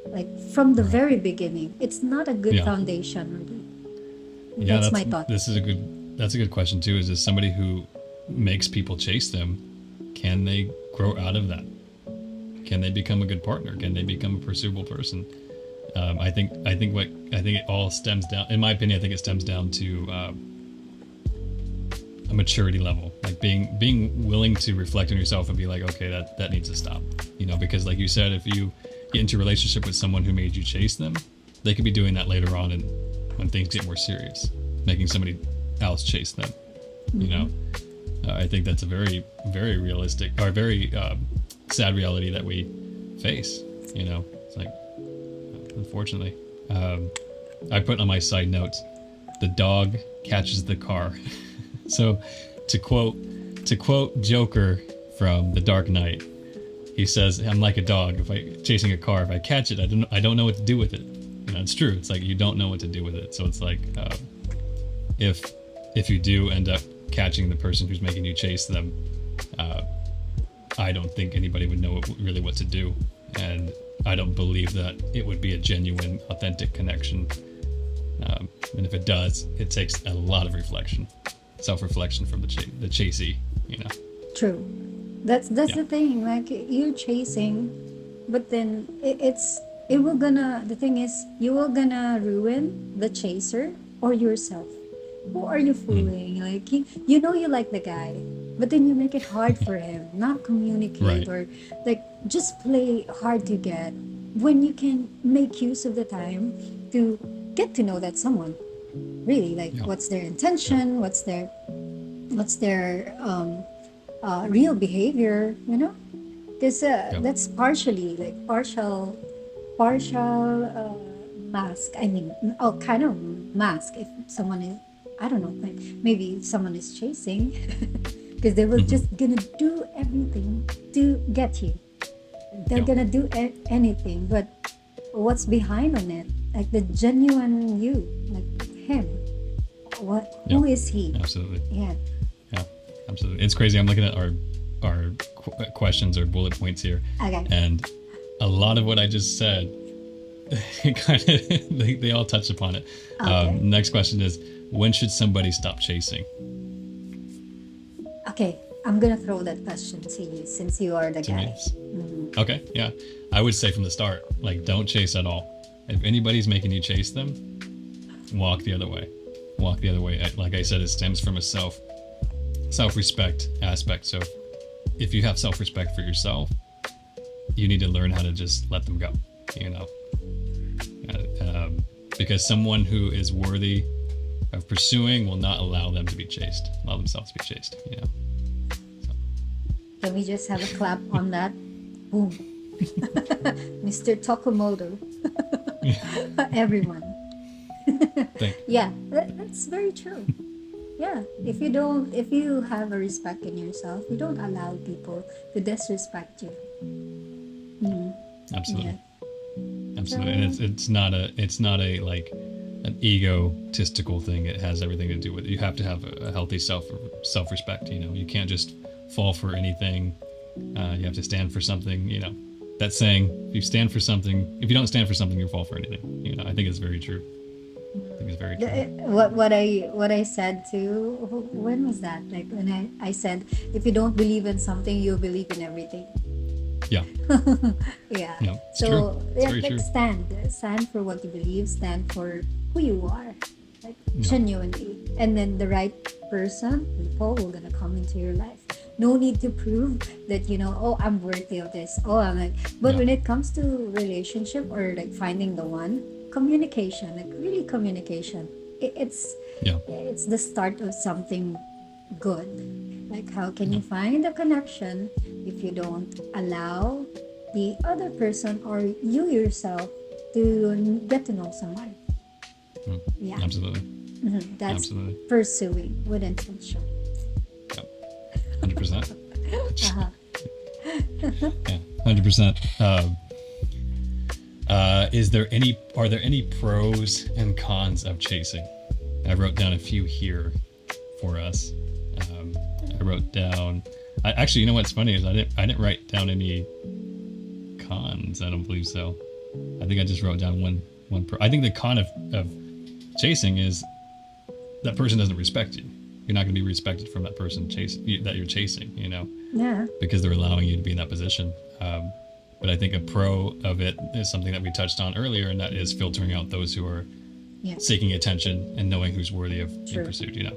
[SPEAKER 2] like from the
[SPEAKER 1] Right.
[SPEAKER 2] very beginning. It's not a good
[SPEAKER 1] Yeah.
[SPEAKER 2] foundation, really.
[SPEAKER 1] Yeah.
[SPEAKER 2] That's my thought.
[SPEAKER 1] That's a good question too. Is this somebody who makes people chase them? Can they grow out of that? Can they become a good partner? Can they become a pursuable person? I think it all stems down. In my opinion, I think it stems down to a maturity level, like being willing to reflect on yourself and be like, okay, that needs to stop. Because like you said, if you get into a relationship with someone who made you chase them, they could be doing that later on, and when things get more serious, making somebody else chase them. You know, I think that's a very, very realistic or very sad reality that we face. It's like, unfortunately, I put on my side notes, the dog catches the car. So, to quote Joker from The Dark Knight, he says, "I'm like a dog. If I chasing a car, if I catch it, I don't know what to do with it." It's true. It's like you don't know what to do with it. So it's like, if you do end up catching the person who's making you chase them, I don't think anybody would know really what to do, and I don't believe that it would be a genuine, authentic connection. And if it does, it takes a lot of self-reflection from the chasee.
[SPEAKER 2] True. That's the thing. Like you're chasing, but then the thing is you will gonna ruin the chaser or yourself. Who are you
[SPEAKER 1] Mm.
[SPEAKER 2] fooling? Like you know you like the guy, but then you make it hard for him, not communicate
[SPEAKER 1] Right.
[SPEAKER 2] or like just play hard to get when you can make use of the time to get to know that someone. Really, like
[SPEAKER 1] Yeah.
[SPEAKER 2] what's their
[SPEAKER 1] Yeah.
[SPEAKER 2] intention, what's their real behavior, because
[SPEAKER 1] Yeah.
[SPEAKER 2] that's partially like partial mask. I mean, oh, kind of mask if someone is, I don't know, like maybe someone is chasing, because they will
[SPEAKER 1] Hmm.
[SPEAKER 2] just gonna do everything to get you. They're
[SPEAKER 1] Yeah.
[SPEAKER 2] gonna do anything, but what's behind on it? Like the genuine you, like him.
[SPEAKER 1] Yeah.
[SPEAKER 2] Who is he?
[SPEAKER 1] Absolutely.
[SPEAKER 2] Yeah.
[SPEAKER 1] Yeah. Absolutely. It's crazy. I'm looking at our questions or bullet points here,
[SPEAKER 2] Okay.
[SPEAKER 1] and a lot of what I just said, kind of they all touch upon it.
[SPEAKER 2] Okay.
[SPEAKER 1] Next question is, when should somebody stop chasing?
[SPEAKER 2] Okay. I'm gonna throw that question to you since you are the
[SPEAKER 1] To
[SPEAKER 2] guy.
[SPEAKER 1] me. Okay, yeah. I would say from the start, like, don't chase at all. If anybody's making you chase them, walk the other way. Walk the other way. Like I said, it stems from a self-respect aspect. So if you have self-respect for yourself, you need to learn how to just let them go, you know. Because someone who is worthy of pursuing will not allow them to be chased, allow themselves to be chased, you know.
[SPEAKER 2] Can we just have a clap on that? Boom. Mr. Tokomodo. Everyone.
[SPEAKER 1] Think.
[SPEAKER 2] Yeah, that's very true. Yeah, if you have a respect in yourself, you don't allow people to disrespect you.
[SPEAKER 1] Absolutely.
[SPEAKER 2] Yeah.
[SPEAKER 1] Absolutely. And it's not a like an egotistical thing. It has everything to do with it. You have to have a healthy self-respect, you know. You can't just fall for anything. You have to stand for something, you know. That saying, if you don't stand for something, you fall for anything. You know, I think it's very true. I think it's very true.
[SPEAKER 2] What I said to, when was that? Like when I said, if you don't believe in something, you believe in everything.
[SPEAKER 1] Yeah.
[SPEAKER 2] Yeah.
[SPEAKER 1] Yeah. It's
[SPEAKER 2] So
[SPEAKER 1] true. It's
[SPEAKER 2] yeah,
[SPEAKER 1] very
[SPEAKER 2] like
[SPEAKER 1] true.
[SPEAKER 2] stand for what you believe, stand for who you are, like
[SPEAKER 1] Yeah.
[SPEAKER 2] genuinely, and then the right people will gonna come into your life. No need to prove that oh, I'm worthy of this. Oh, I'm like. But
[SPEAKER 1] Yeah.
[SPEAKER 2] when it comes to relationship or like finding the one, communication, like really communication.
[SPEAKER 1] Yeah.
[SPEAKER 2] It's the start of something good. Like how can you find a connection if you don't allow the other person or you yourself to get to know someone. Yeah.
[SPEAKER 1] Absolutely.
[SPEAKER 2] That's
[SPEAKER 1] Absolutely.
[SPEAKER 2] pursuing with intention.
[SPEAKER 1] Yep. 100%.
[SPEAKER 2] Uh-huh.
[SPEAKER 1] Yeah, 100%. Are there any pros and cons of chasing? I wrote down a few here for us. I wrote down. Actually, you know what's funny is I didn't write down any cons. I don't believe so. I think I just wrote down one pro. I think the con of chasing is that person doesn't respect you. You're not going to be respected from that person that you're chasing.
[SPEAKER 2] Yeah.
[SPEAKER 1] Because they're allowing you to be in that position. But I think a pro of it is something that we touched on earlier, and that is filtering out those who are seeking attention and knowing who's worthy of being pursued. I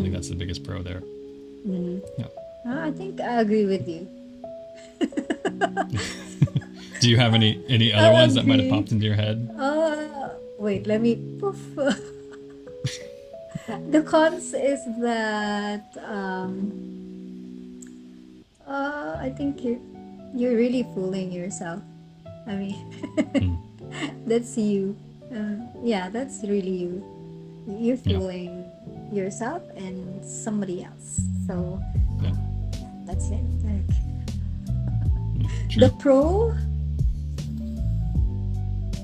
[SPEAKER 1] think that's the biggest pro there. Yeah.
[SPEAKER 2] I think I agree with you.
[SPEAKER 1] Do you have any other ones that might have popped into your head?
[SPEAKER 2] Wait, let me poof. The cons is that I think you're really fooling yourself. I mean, that's you. Yeah, that's really you. You're fooling yourself and somebody else. So that's it.
[SPEAKER 1] True.
[SPEAKER 2] The pro,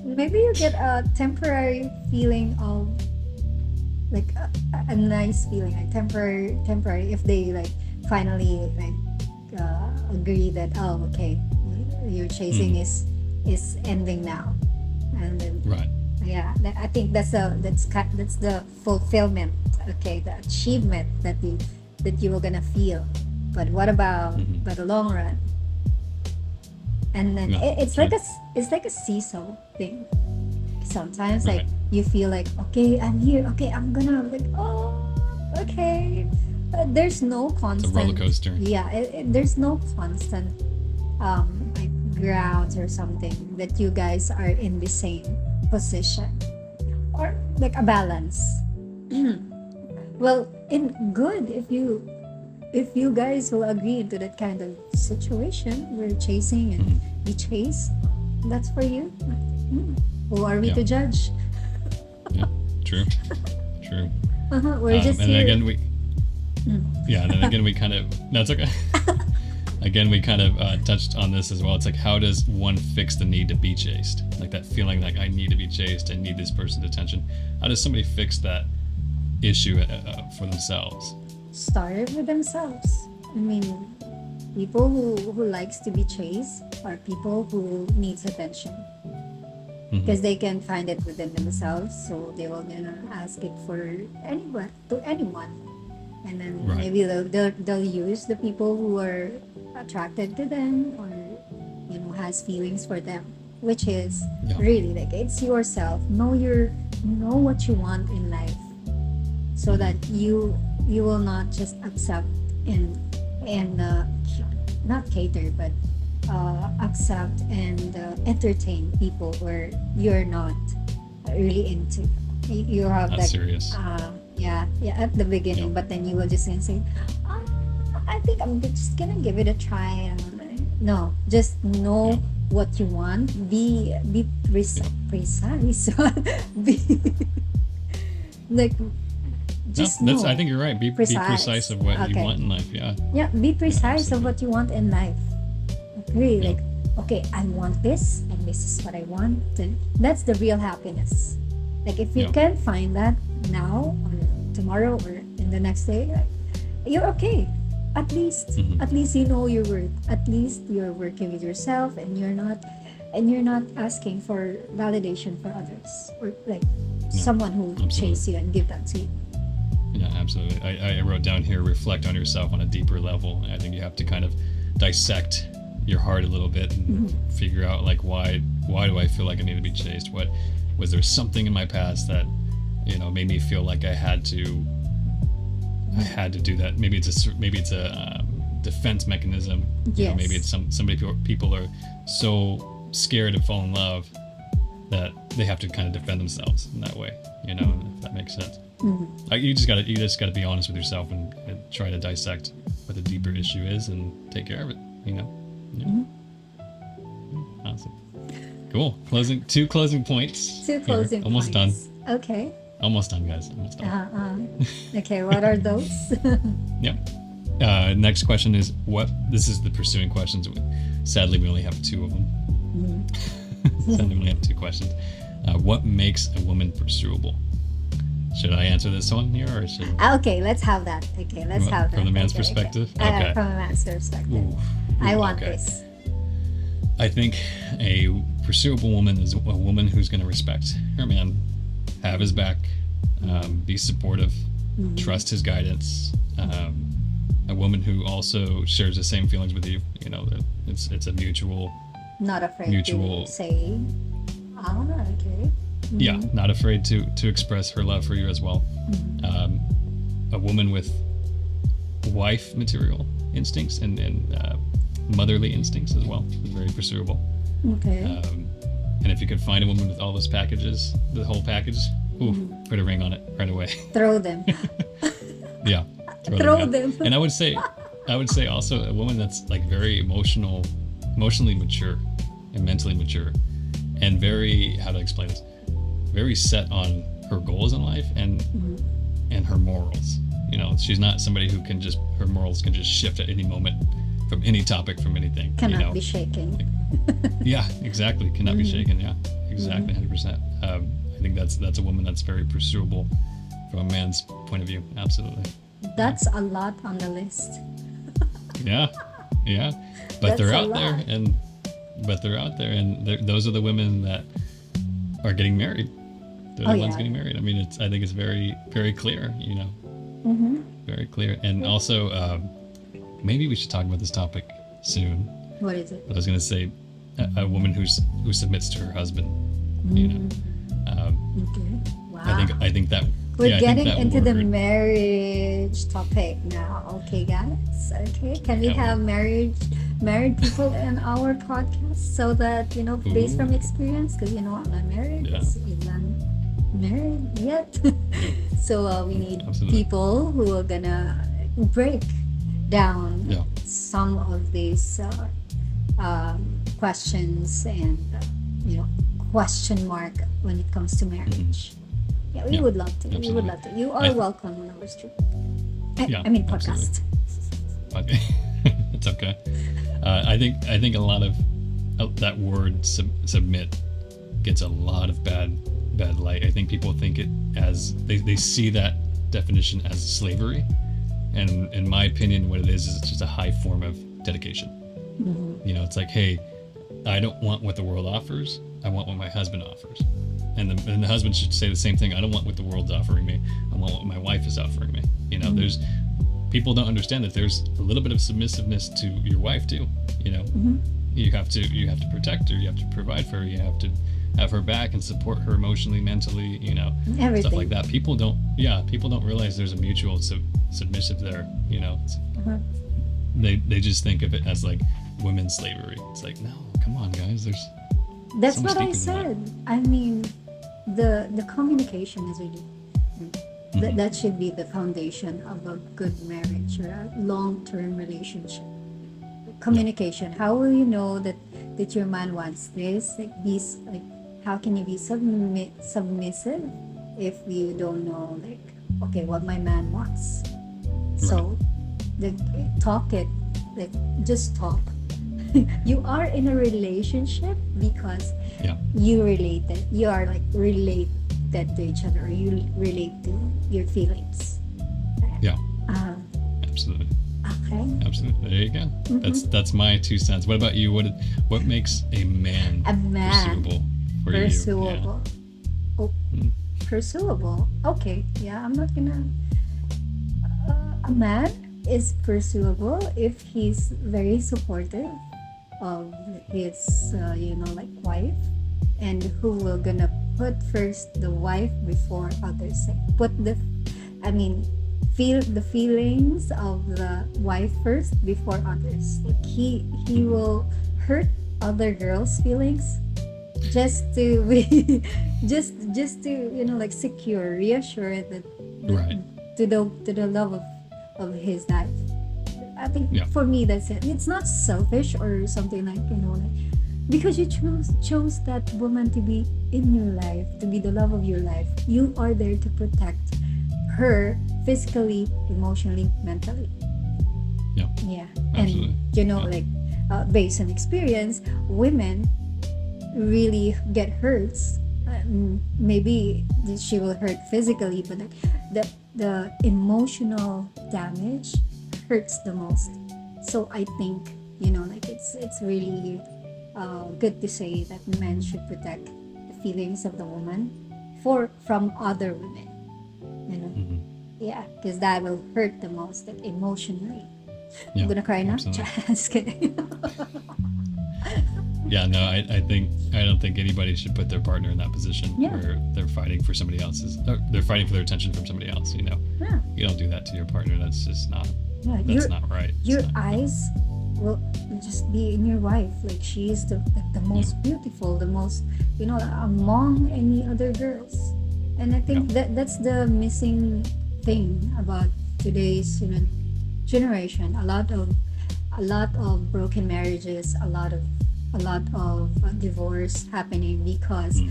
[SPEAKER 2] maybe you get a temporary feeling of like a nice feeling, like temporary if they like finally like agree that okay, your chasing is ending now, and then I think that's the fulfillment, okay, the achievement that you were gonna feel. But what about the long run? And then it's like a seesaw thing. Sometimes like you feel like, okay, I'm here, okay, I'm gonna like, okay. There's no constant.
[SPEAKER 1] It's a roller coaster.
[SPEAKER 2] Yeah, there's no constant like grounds or something that you guys are in the same position or like a balance. Well, in good, if you guys will agree into that kind of situation where chasing and be chased, that's for you. Who are we to judge?
[SPEAKER 1] Yeah, true.
[SPEAKER 2] We're just
[SPEAKER 1] and
[SPEAKER 2] here.
[SPEAKER 1] again we and then again we kind of that's okay. Again, we kind of touched on this as well. It's like, how does one fix the need to be chased? Like that feeling like I need to be chased, I need this person's attention. How does somebody fix that issue for themselves?
[SPEAKER 2] Start with themselves. I mean, people who likes to be chased are people who needs attention. Because they can find it within themselves, so they will gonna ask it for anyone, and then maybe they'll use the people who are attracted to them or has feelings for them, which is really like it's yourself. Know what you want in life, so that you will not just accept and not cater, but accept and entertain people where you're not really into. You have
[SPEAKER 1] That's
[SPEAKER 2] that
[SPEAKER 1] serious.
[SPEAKER 2] At the beginning, but then you will just say, I think I'm just gonna give it a try. No, just know what you want. Be precise. Be like just know.
[SPEAKER 1] I think you're right. Be precise of what you want in life. Yeah,
[SPEAKER 2] be precise of what you want in life. Really, like, okay, I want this, and this is what I want. And that's the real happiness. Like, if you can find that now, or tomorrow, or in the next day, like, you're okay. At least you know your worth. At least you're working with yourself, and you're not asking for validation for others, or like someone who chase you and give that to you.
[SPEAKER 1] Yeah, absolutely. I wrote down here, reflect on yourself on a deeper level. I think you have to kind of dissect your heart a little bit and figure out like why do I feel like I need to be chased? What was there something in my past that made me feel like I had to do that? Maybe it's a defense mechanism.
[SPEAKER 2] Yes.
[SPEAKER 1] Maybe it's people are so scared to fall in love that they have to kind of defend themselves in that way. If that makes sense. You just gotta be honest with yourself and try to dissect what the deeper issue is and take care of it. Awesome. Cool. Two closing points.
[SPEAKER 2] Two
[SPEAKER 1] here.
[SPEAKER 2] closing
[SPEAKER 1] Almost
[SPEAKER 2] points. Okay.
[SPEAKER 1] done. Almost done, guys. Almost done.
[SPEAKER 2] Okay, what are those?
[SPEAKER 1] Yep. Next question is what? This is the pursuing questions. Sadly, we only have two of them. Sadly, we only have two questions. What makes a woman pursuable? Should I answer this one here, or should?
[SPEAKER 2] Okay, let's have that. Okay, let's have that.
[SPEAKER 1] From the man's
[SPEAKER 2] Okay,
[SPEAKER 1] perspective?
[SPEAKER 2] Okay.
[SPEAKER 1] Okay.
[SPEAKER 2] From a man's perspective.
[SPEAKER 1] Ooh,
[SPEAKER 2] I want
[SPEAKER 1] okay.
[SPEAKER 2] this.
[SPEAKER 1] I think a pursuable woman is a woman who's going to respect her man, have his back, be supportive, trust his guidance. A woman who also shares the same feelings with you. You know, that it's a mutual.
[SPEAKER 2] Not afraid
[SPEAKER 1] Mutual-
[SPEAKER 2] to say, okay.
[SPEAKER 1] Yeah, not afraid to express her love for you as well. A woman with wife material instincts and motherly instincts as well is very pursuable.
[SPEAKER 2] Okay.
[SPEAKER 1] And if you could find a woman with all those packages, the whole package, put a ring on it right away.
[SPEAKER 2] Throw them.
[SPEAKER 1] Yeah.
[SPEAKER 2] Throw
[SPEAKER 1] out.
[SPEAKER 2] them.
[SPEAKER 1] And I would say also a woman that's like very emotionally mature and mentally mature, and very, how to explain this, very set on her goals in life and her morals. You know, she's not somebody who can just, her morals can just shift at any moment from any topic, from anything.
[SPEAKER 2] Cannot
[SPEAKER 1] you know?
[SPEAKER 2] be shaken.
[SPEAKER 1] Yeah, exactly. Cannot be shaken. Yeah, exactly. 100%. I think that's a woman that's very pursuable from a man's point of view. Absolutely.
[SPEAKER 2] That's a lot on the list.
[SPEAKER 1] Yeah. But
[SPEAKER 2] That's
[SPEAKER 1] they're
[SPEAKER 2] a
[SPEAKER 1] out there,
[SPEAKER 2] lot.
[SPEAKER 1] and those are the women that are getting married. They're the ones
[SPEAKER 2] yeah.
[SPEAKER 1] getting married. I mean, I think it's very, very clear. You know, very clear. And also, maybe we should talk about this topic soon.
[SPEAKER 2] What is it?
[SPEAKER 1] I was gonna say, a woman who submits to her husband. You know,
[SPEAKER 2] Okay. Wow.
[SPEAKER 1] I think that
[SPEAKER 2] We're
[SPEAKER 1] I think
[SPEAKER 2] getting
[SPEAKER 1] that
[SPEAKER 2] into the
[SPEAKER 1] word-
[SPEAKER 2] marriage topic now. Okay, guys. Okay, can we
[SPEAKER 1] Yeah.
[SPEAKER 2] have married people in our podcast so that based from experience? Because I'm not married.
[SPEAKER 1] Yeah.
[SPEAKER 2] He's not married yet. So we need
[SPEAKER 1] Absolutely.
[SPEAKER 2] people who are gonna break down
[SPEAKER 1] Yeah.
[SPEAKER 2] some of these questions and question mark when it comes to marriage. Yeah, we
[SPEAKER 1] Yeah,
[SPEAKER 2] would love to. We
[SPEAKER 1] absolutely.
[SPEAKER 2] would love to. You are
[SPEAKER 1] I-
[SPEAKER 2] welcome on our stream.
[SPEAKER 1] Yeah,
[SPEAKER 2] I mean
[SPEAKER 1] absolutely.
[SPEAKER 2] podcast.
[SPEAKER 1] Okay. It's okay. I think a lot of that word submit gets a lot of bad light. I think people think it as they see that definition as slavery, and in my opinion, what it is it's just a high form of dedication. You know, it's like, hey, I don't want what the world offers. I want what my husband offers. And the husband should say the same thing. I don't want what the world's offering me. I want what my wife is offering me. You know, there's people don't understand that there's a little bit of submissiveness to your wife too. You know, you have to protect her. You have to provide for her. You have to have her back and support her emotionally, mentally. You know,
[SPEAKER 2] Everything.
[SPEAKER 1] stuff like that. People don't realize there's a mutual submissive there. You know, they just think of it as like women's slavery. It's like, no, come on, guys.
[SPEAKER 2] That's
[SPEAKER 1] so much
[SPEAKER 2] what I
[SPEAKER 1] deeper than
[SPEAKER 2] said. I mean, the communication is really that should be the foundation of a good marriage or a long-term relationship. Communication. How will you know that your man wants this? Like how can you be submissive if you don't know what my man wants? So just talk. You are in a relationship because you are like related to each other, or you relate to your feelings.
[SPEAKER 1] Yeah. Absolutely.
[SPEAKER 2] Okay.
[SPEAKER 1] Absolutely. There you go. That's my 2 cents. What about you? What makes a man pursuable for you?
[SPEAKER 2] Pursuable. Oh, pursuable. Okay. Yeah, I'm not gonna. A man is pursuable if he's very supportive of his, wife, and who will gonna put first the wife before others. Feel the feelings of the wife first before others. Like he will hurt other girls' feelings just to be, just to secure, reassure that
[SPEAKER 1] Right.
[SPEAKER 2] to the love of his life. I think
[SPEAKER 1] Yeah.
[SPEAKER 2] for me that's it. It's not selfish or something like because you chose that woman to be in your life, to be the love of your life. You are there to protect her physically, emotionally, mentally.
[SPEAKER 1] Yeah,
[SPEAKER 2] Yeah.
[SPEAKER 1] absolutely.
[SPEAKER 2] And you know,
[SPEAKER 1] Yeah.
[SPEAKER 2] like based on experience, women really get hurts. Maybe she will hurt physically, but like the emotional damage hurts the most. So I think, you know, like it's really good to say that men should protect the feelings of the woman for from other women. You know,
[SPEAKER 1] Hmm.
[SPEAKER 2] yeah, because that will hurt the most, like emotionally. I'm
[SPEAKER 1] Yeah,
[SPEAKER 2] gonna cry now.
[SPEAKER 1] absolutely.
[SPEAKER 2] Just kidding.
[SPEAKER 1] Yeah, no, I don't think anybody should put their partner in that position
[SPEAKER 2] Yeah.
[SPEAKER 1] where they're fighting for somebody else's. Or they're fighting for their attention from somebody else. You know,
[SPEAKER 2] Yeah.
[SPEAKER 1] you don't do that to your partner. That's just not.
[SPEAKER 2] Yeah,
[SPEAKER 1] That's not right. It's
[SPEAKER 2] your
[SPEAKER 1] not-
[SPEAKER 2] eyes will just be in your wife. Like she is the most beautiful, the most, you know, among any other girls. And I think that's the missing thing about today's, you know, generation. A lot of broken marriages, a lot of divorce happening because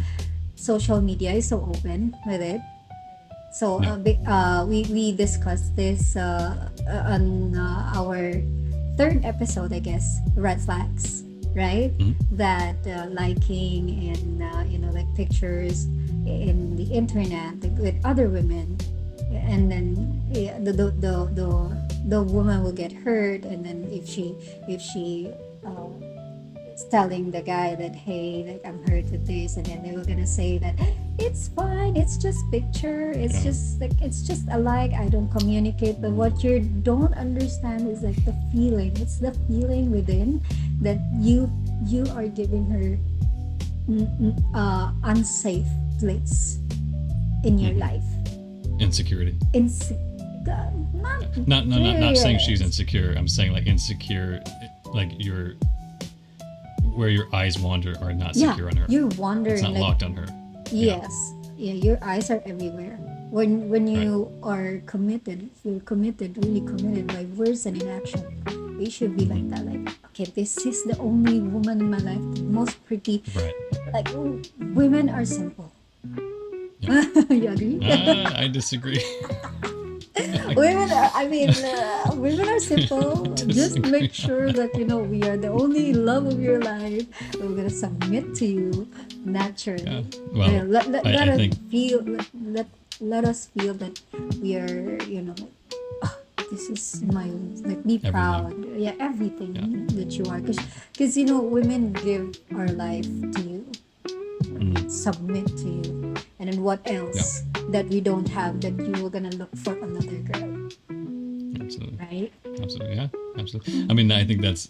[SPEAKER 2] social media is so open with it. So
[SPEAKER 1] Yeah.
[SPEAKER 2] we discussed this on our third episode, I guess, red flags, right? That liking and you know, like pictures in the internet with other women, and then yeah, the woman will get hurt, and then if she uh, is telling the guy that, hey, like I'm hurt with this, and then they were gonna say that it's fine, it's just picture, it's
[SPEAKER 1] Yeah.
[SPEAKER 2] just like it's just a like, I don't communicate. But what you don't understand is like the feeling, it's the feeling within that you are giving her unsafe place in your life.
[SPEAKER 1] Insecurity. Not saying she's insecure. I'm saying like insecure, like you're where your eyes wander are not
[SPEAKER 2] Yeah,
[SPEAKER 1] secure on her.
[SPEAKER 2] you're
[SPEAKER 1] It's
[SPEAKER 2] wondering
[SPEAKER 1] not
[SPEAKER 2] like,
[SPEAKER 1] locked on her.
[SPEAKER 2] yes, yeah, your eyes are everywhere. When you are committed, if you're committed, really committed by words and in action, you should be like that. Like, okay, this is the only woman in my life, the most pretty.
[SPEAKER 1] Right.
[SPEAKER 2] Like, women are simple.
[SPEAKER 1] Yeah.
[SPEAKER 2] You agree?
[SPEAKER 1] I disagree.
[SPEAKER 2] Women are, I mean, women are simple. Just make sure that, you know, we are the only love of your life. We're gonna submit to you naturally.
[SPEAKER 1] Yeah. Well,
[SPEAKER 2] You know, let
[SPEAKER 1] I
[SPEAKER 2] us
[SPEAKER 1] think
[SPEAKER 2] feel, let us feel that we are, you know, like, "Ah, this is my, like, be proud." Yeah, everything that you are, because you know, women give our life to you, submit to you, and then what else that we don't have that you were gonna look for another girl,
[SPEAKER 1] absolutely.
[SPEAKER 2] right?
[SPEAKER 1] Absolutely, yeah, absolutely. I mean, I think that's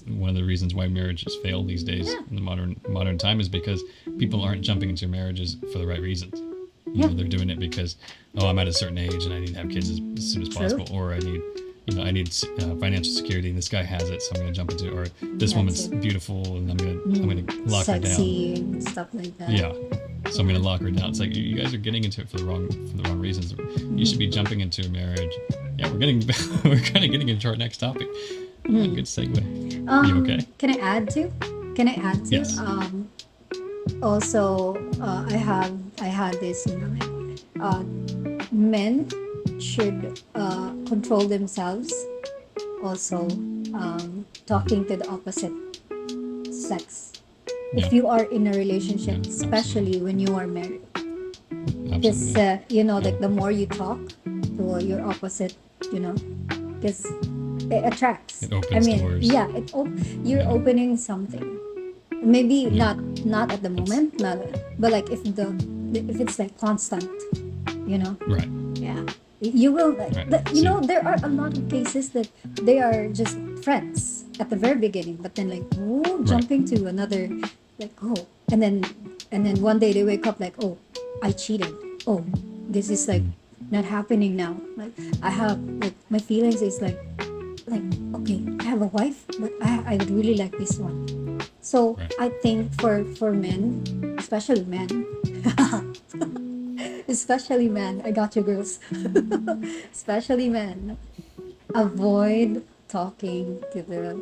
[SPEAKER 1] one of the reasons why marriages fail these days in the modern time is because people aren't jumping into marriages for the right reasons. You know, they're doing it because, oh, I'm at a certain age and I need to have kids as soon as possible, or I need financial security, and this guy has it, so I'm going to jump into it. Or this woman's beautiful, and I'm going to lock her down.
[SPEAKER 2] Sexy and stuff like that.
[SPEAKER 1] Yeah, so I'm going to lock her down. It's like you guys are getting into it for the wrong reasons. You should be jumping into a marriage. Yeah, we're kind of getting into our next topic. Good segue. You okay?
[SPEAKER 2] Can I add to?
[SPEAKER 1] Yes.
[SPEAKER 2] Also, I had this, you know, like, men should control themselves. Also, talking to the opposite sex. If you are in a relationship, especially when you are married, because
[SPEAKER 1] Absolutely.
[SPEAKER 2] you know, like the more you talk to your opposite, you know, because it attracts.
[SPEAKER 1] It opens doors.
[SPEAKER 2] Yeah, you're opening something. Maybe not at the moment, but like if it's like constant, you know.
[SPEAKER 1] Right.
[SPEAKER 2] Yeah, you will like
[SPEAKER 1] Right.
[SPEAKER 2] you know, there are a lot of cases that they are just friends at the very beginning, but then like, oh, jumping to another, like, oh, and then one day they wake up like, oh, I cheated, oh, this is like not happening now, like I have, like, my feelings is like, okay, I have a wife, but I would really like this one. So I think for men, especially men, especially men, I got you, girls. Especially men, avoid talking to the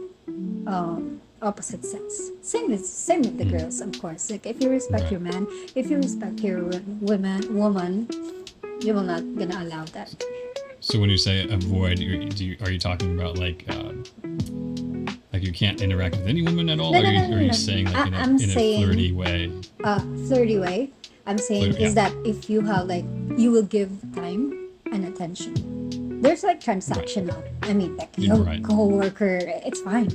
[SPEAKER 2] opposite sex. Same with the girls, of course. Like if you respect
[SPEAKER 1] Right.
[SPEAKER 2] your man, if you respect your woman, you will not gonna allow that.
[SPEAKER 1] So when you say avoid, are you talking about like you can't interact with any woman at all,
[SPEAKER 2] No,
[SPEAKER 1] or
[SPEAKER 2] no, no,
[SPEAKER 1] are
[SPEAKER 2] no,
[SPEAKER 1] you
[SPEAKER 2] no.
[SPEAKER 1] saying like
[SPEAKER 2] I'm
[SPEAKER 1] in a flirty
[SPEAKER 2] saying
[SPEAKER 1] way?
[SPEAKER 2] flirty way. I'm saying
[SPEAKER 1] Yeah.
[SPEAKER 2] is that if you have like you will give time and attention. There's like
[SPEAKER 1] Right.
[SPEAKER 2] transactional. I mean, like
[SPEAKER 1] You're
[SPEAKER 2] your
[SPEAKER 1] right.
[SPEAKER 2] coworker, it's fine.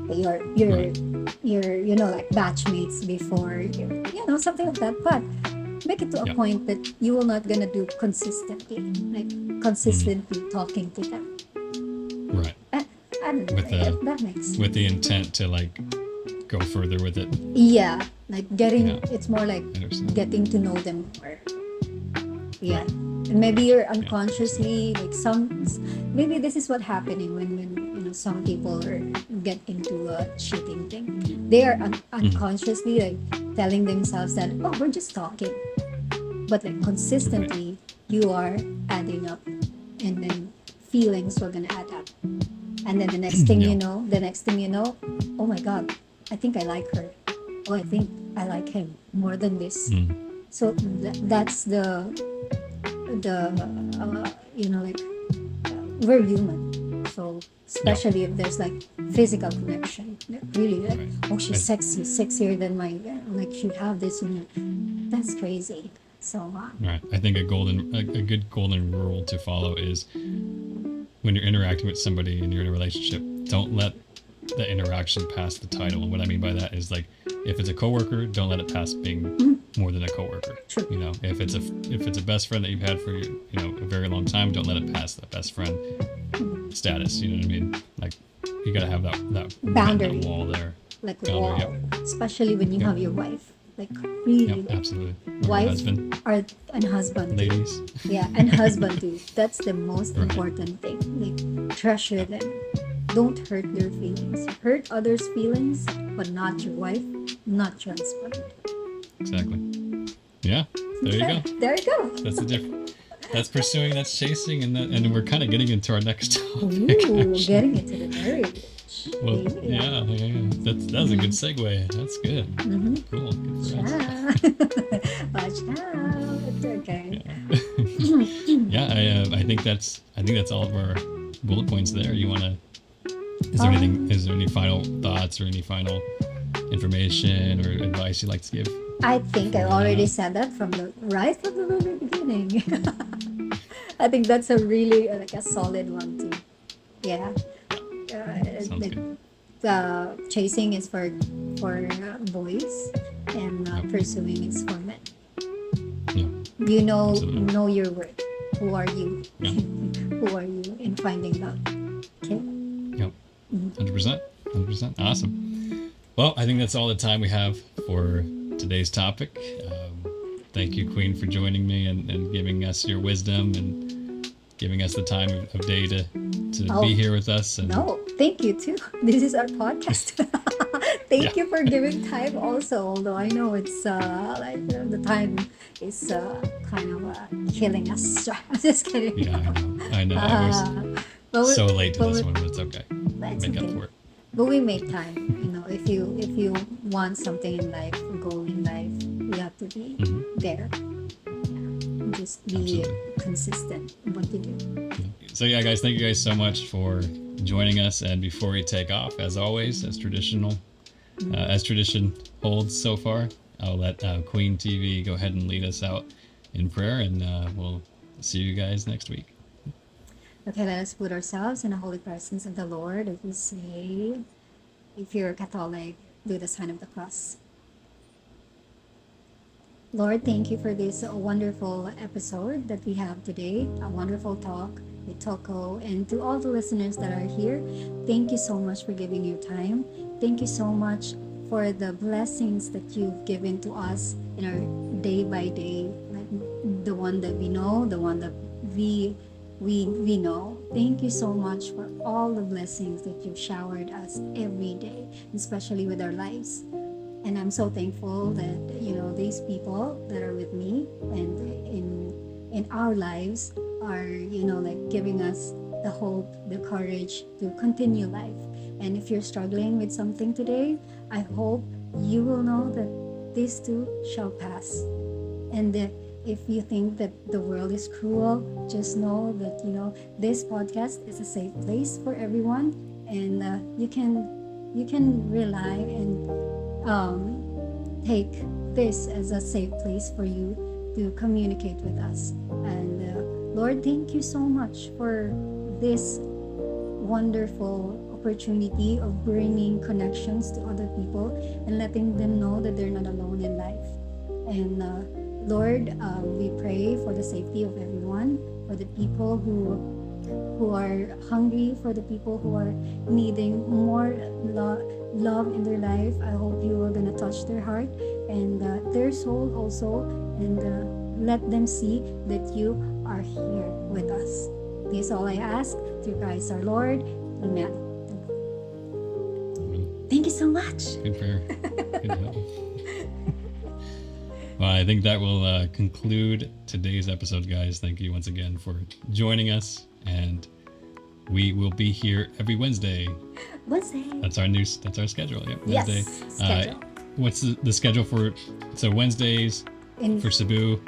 [SPEAKER 2] Your
[SPEAKER 1] Right.
[SPEAKER 2] like batchmates before, something like that. But make it to a
[SPEAKER 1] Yeah.
[SPEAKER 2] point that you will not gonna do consistently, like
[SPEAKER 1] Mhm.
[SPEAKER 2] consistently talking to them.
[SPEAKER 1] Right.
[SPEAKER 2] I, I don't know
[SPEAKER 1] With the
[SPEAKER 2] if that makes
[SPEAKER 1] with the intent to like go further with it.
[SPEAKER 2] yeah, like
[SPEAKER 1] Yeah.
[SPEAKER 2] it's more like
[SPEAKER 1] I understand.
[SPEAKER 2] getting to know them more. Yeah.
[SPEAKER 1] Right.
[SPEAKER 2] And maybe you're
[SPEAKER 1] Yeah. Absolutely.
[SPEAKER 2] unconsciously like maybe this is what happening when some people get into a cheating thing. They are
[SPEAKER 1] Mhm.
[SPEAKER 2] unconsciously like telling themselves that, oh, we're just talking, but like
[SPEAKER 1] Right.
[SPEAKER 2] consistently you are adding up, and then feelings were gonna add up, and then
[SPEAKER 1] Yeah.
[SPEAKER 2] the next thing you know, oh my god, I think I like her. Oh, I think I like him more than this.
[SPEAKER 1] Mm.
[SPEAKER 2] So that's the like we're human, so
[SPEAKER 1] Yeah.
[SPEAKER 2] especially if there's like physical connection, like, really, like,
[SPEAKER 1] Right.
[SPEAKER 2] oh, she's
[SPEAKER 1] I,
[SPEAKER 2] sexy, sexier than my, like, she'd have this, that's crazy. So
[SPEAKER 1] right. I think a good golden rule to follow is when you're interacting with somebody and you're in a relationship, don't let the interaction pass the title. And what I mean by that is like, if it's a coworker, don't let it pass being more than a coworker.
[SPEAKER 2] true.
[SPEAKER 1] You know, if it's a best friend that you've had for a very long time, don't let it pass the best friend status. You know what I mean? Like, you gotta have that
[SPEAKER 2] Boundary,
[SPEAKER 1] wall there.
[SPEAKER 2] like
[SPEAKER 1] Boundary.
[SPEAKER 2] wall,
[SPEAKER 1] Yep.
[SPEAKER 2] especially when you
[SPEAKER 1] Yep.
[SPEAKER 2] have your wife, like really,
[SPEAKER 1] Yep.
[SPEAKER 2] like,
[SPEAKER 1] Absolutely. Or your
[SPEAKER 2] wife
[SPEAKER 1] husband,
[SPEAKER 2] and husband too.
[SPEAKER 1] ladies.
[SPEAKER 2] Yeah, and husband too. That's the most
[SPEAKER 1] Right.
[SPEAKER 2] important thing. Like, treasure
[SPEAKER 1] Yeah.
[SPEAKER 2] them. Don't hurt their feelings. Hurt others' feelings, but not your wife, not your husband.
[SPEAKER 1] Exactly. Yeah. There you
[SPEAKER 2] Okay,
[SPEAKER 1] go.
[SPEAKER 2] there you go.
[SPEAKER 1] That's the difference. That's pursuing, that's chasing, and we're kind of getting into our next topic.
[SPEAKER 2] Ooh,
[SPEAKER 1] Actually.
[SPEAKER 2] getting into the marriage.
[SPEAKER 1] Well,
[SPEAKER 2] Yeah.
[SPEAKER 1] yeah. That was a good segue. That's good.
[SPEAKER 2] Mm-hmm.
[SPEAKER 1] Cool. Good for us.
[SPEAKER 2] Yeah. Watch out. Okay.
[SPEAKER 1] Yeah. I think that's all of our bullet points there. You want to? Is there anything?
[SPEAKER 2] Um,
[SPEAKER 1] Is there any final thoughts or any final information or advice you'd like to give?
[SPEAKER 2] I think I
[SPEAKER 1] Before we head
[SPEAKER 2] already
[SPEAKER 1] out?
[SPEAKER 2] said that right from the very beginning. I think that's a really like a solid one too. Yeah.
[SPEAKER 1] Sounds
[SPEAKER 2] Like,
[SPEAKER 1] good.
[SPEAKER 2] chasing is for boys, and
[SPEAKER 1] Yep.
[SPEAKER 2] pursuing is for men.
[SPEAKER 1] Yeah.
[SPEAKER 2] You
[SPEAKER 1] Absolutely.
[SPEAKER 2] know your worth. Who are you?
[SPEAKER 1] Yeah.
[SPEAKER 2] Who are you in finding love? Okay.
[SPEAKER 1] Yep. 100%. 100%. Awesome. Well, I think that's all the time we have for today's topic. Thank you, Queen, for joining me and giving us your wisdom and giving us the time of day to
[SPEAKER 2] Oh,
[SPEAKER 1] be here with us. And
[SPEAKER 2] no, thank you too. This is our podcast.
[SPEAKER 1] yeah,
[SPEAKER 2] Thank you for giving time also, although I know it's like the time is kind of killing us. I'm just kidding.
[SPEAKER 1] yeah, I know. I was
[SPEAKER 2] But
[SPEAKER 1] so late to
[SPEAKER 2] but
[SPEAKER 1] this one, but it's okay.
[SPEAKER 2] that's
[SPEAKER 1] Make up
[SPEAKER 2] okay.
[SPEAKER 1] for it.
[SPEAKER 2] But we make time. If you want something in life, goal in life, you have to be
[SPEAKER 1] Mhm.
[SPEAKER 2] there. Just be
[SPEAKER 1] Absolutely.
[SPEAKER 2] consistent in what you do.
[SPEAKER 1] So yeah, guys, thank you guys so much for joining us. And before we take off, as always, as tradition holds so far, I'll let QueenTv go ahead and lead us out in prayer, and we'll see you guys next week.
[SPEAKER 2] Okay, let us put ourselves in the holy presence of the Lord. If we say, if you're Catholic, do the sign of the cross. Lord, thank you for this wonderful episode that we have today, a wonderful talk with Toko. And to all the listeners that are here, thank you so much for giving your time. Thank you so much for the blessings that you've given to us in our day by day, like the one that we know, the one that we know. Thank you so much for all the blessings that you've showered us every day, especially with our lives. And I'm so thankful that these people that are with me and in our lives are like giving us the hope, the courage to continue life. And if you're struggling with something today, I hope you will know that this too shall pass. And if you think that the world is cruel, just know that this podcast is a safe place for everyone, and you can rely and take this as a safe place for you to communicate with us. And Lord, thank you so much for this wonderful opportunity of bringing connections to other people and letting them know that they're not alone in life. And Lord, we pray for the safety of everyone, for the people who are hungry, for the people who are needing more love in their life. I hope you are gonna touch their heart and their soul also, and let them see that you are here with us. This is all I ask through Christ our Lord. Amen. Thank you so much.
[SPEAKER 1] Good prayer. Good job. Well, I think that will conclude today's episode, guys. Thank you once again for joining us, and we will be here every Wednesday. That's our schedule. Yeah, Wednesday.
[SPEAKER 2] Yes, schedule.
[SPEAKER 1] What's the schedule for? So Wednesdays for Cebu.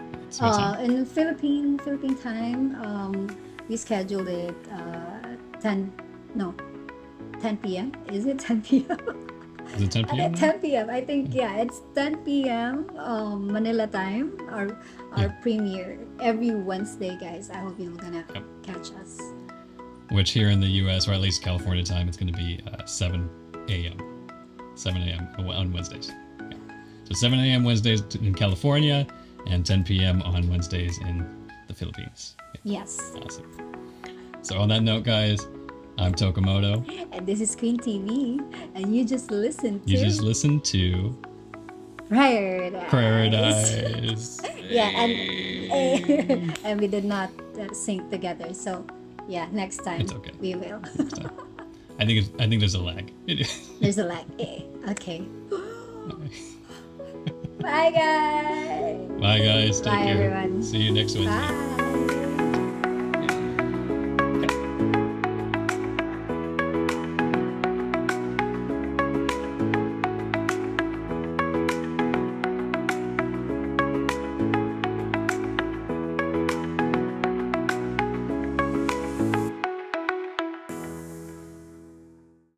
[SPEAKER 2] In Philippine time, we scheduled it 10 p.m. Is it 10 p.m.?
[SPEAKER 1] Is it 10 p.m.?
[SPEAKER 2] 10 p.m. I think, yeah, it's 10 p.m. Manila time. Our premiere every Wednesday, guys. I hope you're gonna catch us.
[SPEAKER 1] Which here in the U.S. or at least California time, it's going to be 7 a.m. 7 a.m. on Wednesdays. Yeah. So 7 a.m. Wednesdays in California and 10 p.m. on Wednesdays in the Philippines. Yeah.
[SPEAKER 2] Yes.
[SPEAKER 1] Awesome. So on that note, guys, I'm Tokomodo.
[SPEAKER 2] And this is QueenTv, and you just listened to Prayerdise.
[SPEAKER 1] Yeah,
[SPEAKER 2] and we did not sync together, so yeah, next time
[SPEAKER 1] it's okay.
[SPEAKER 2] we will.
[SPEAKER 1] I think there's a lag.
[SPEAKER 2] There's a lag. Okay. Bye guys.
[SPEAKER 1] Bye guys. Take
[SPEAKER 2] Bye
[SPEAKER 1] care.
[SPEAKER 2] everyone.
[SPEAKER 1] See you next Wednesday.
[SPEAKER 2] Bye.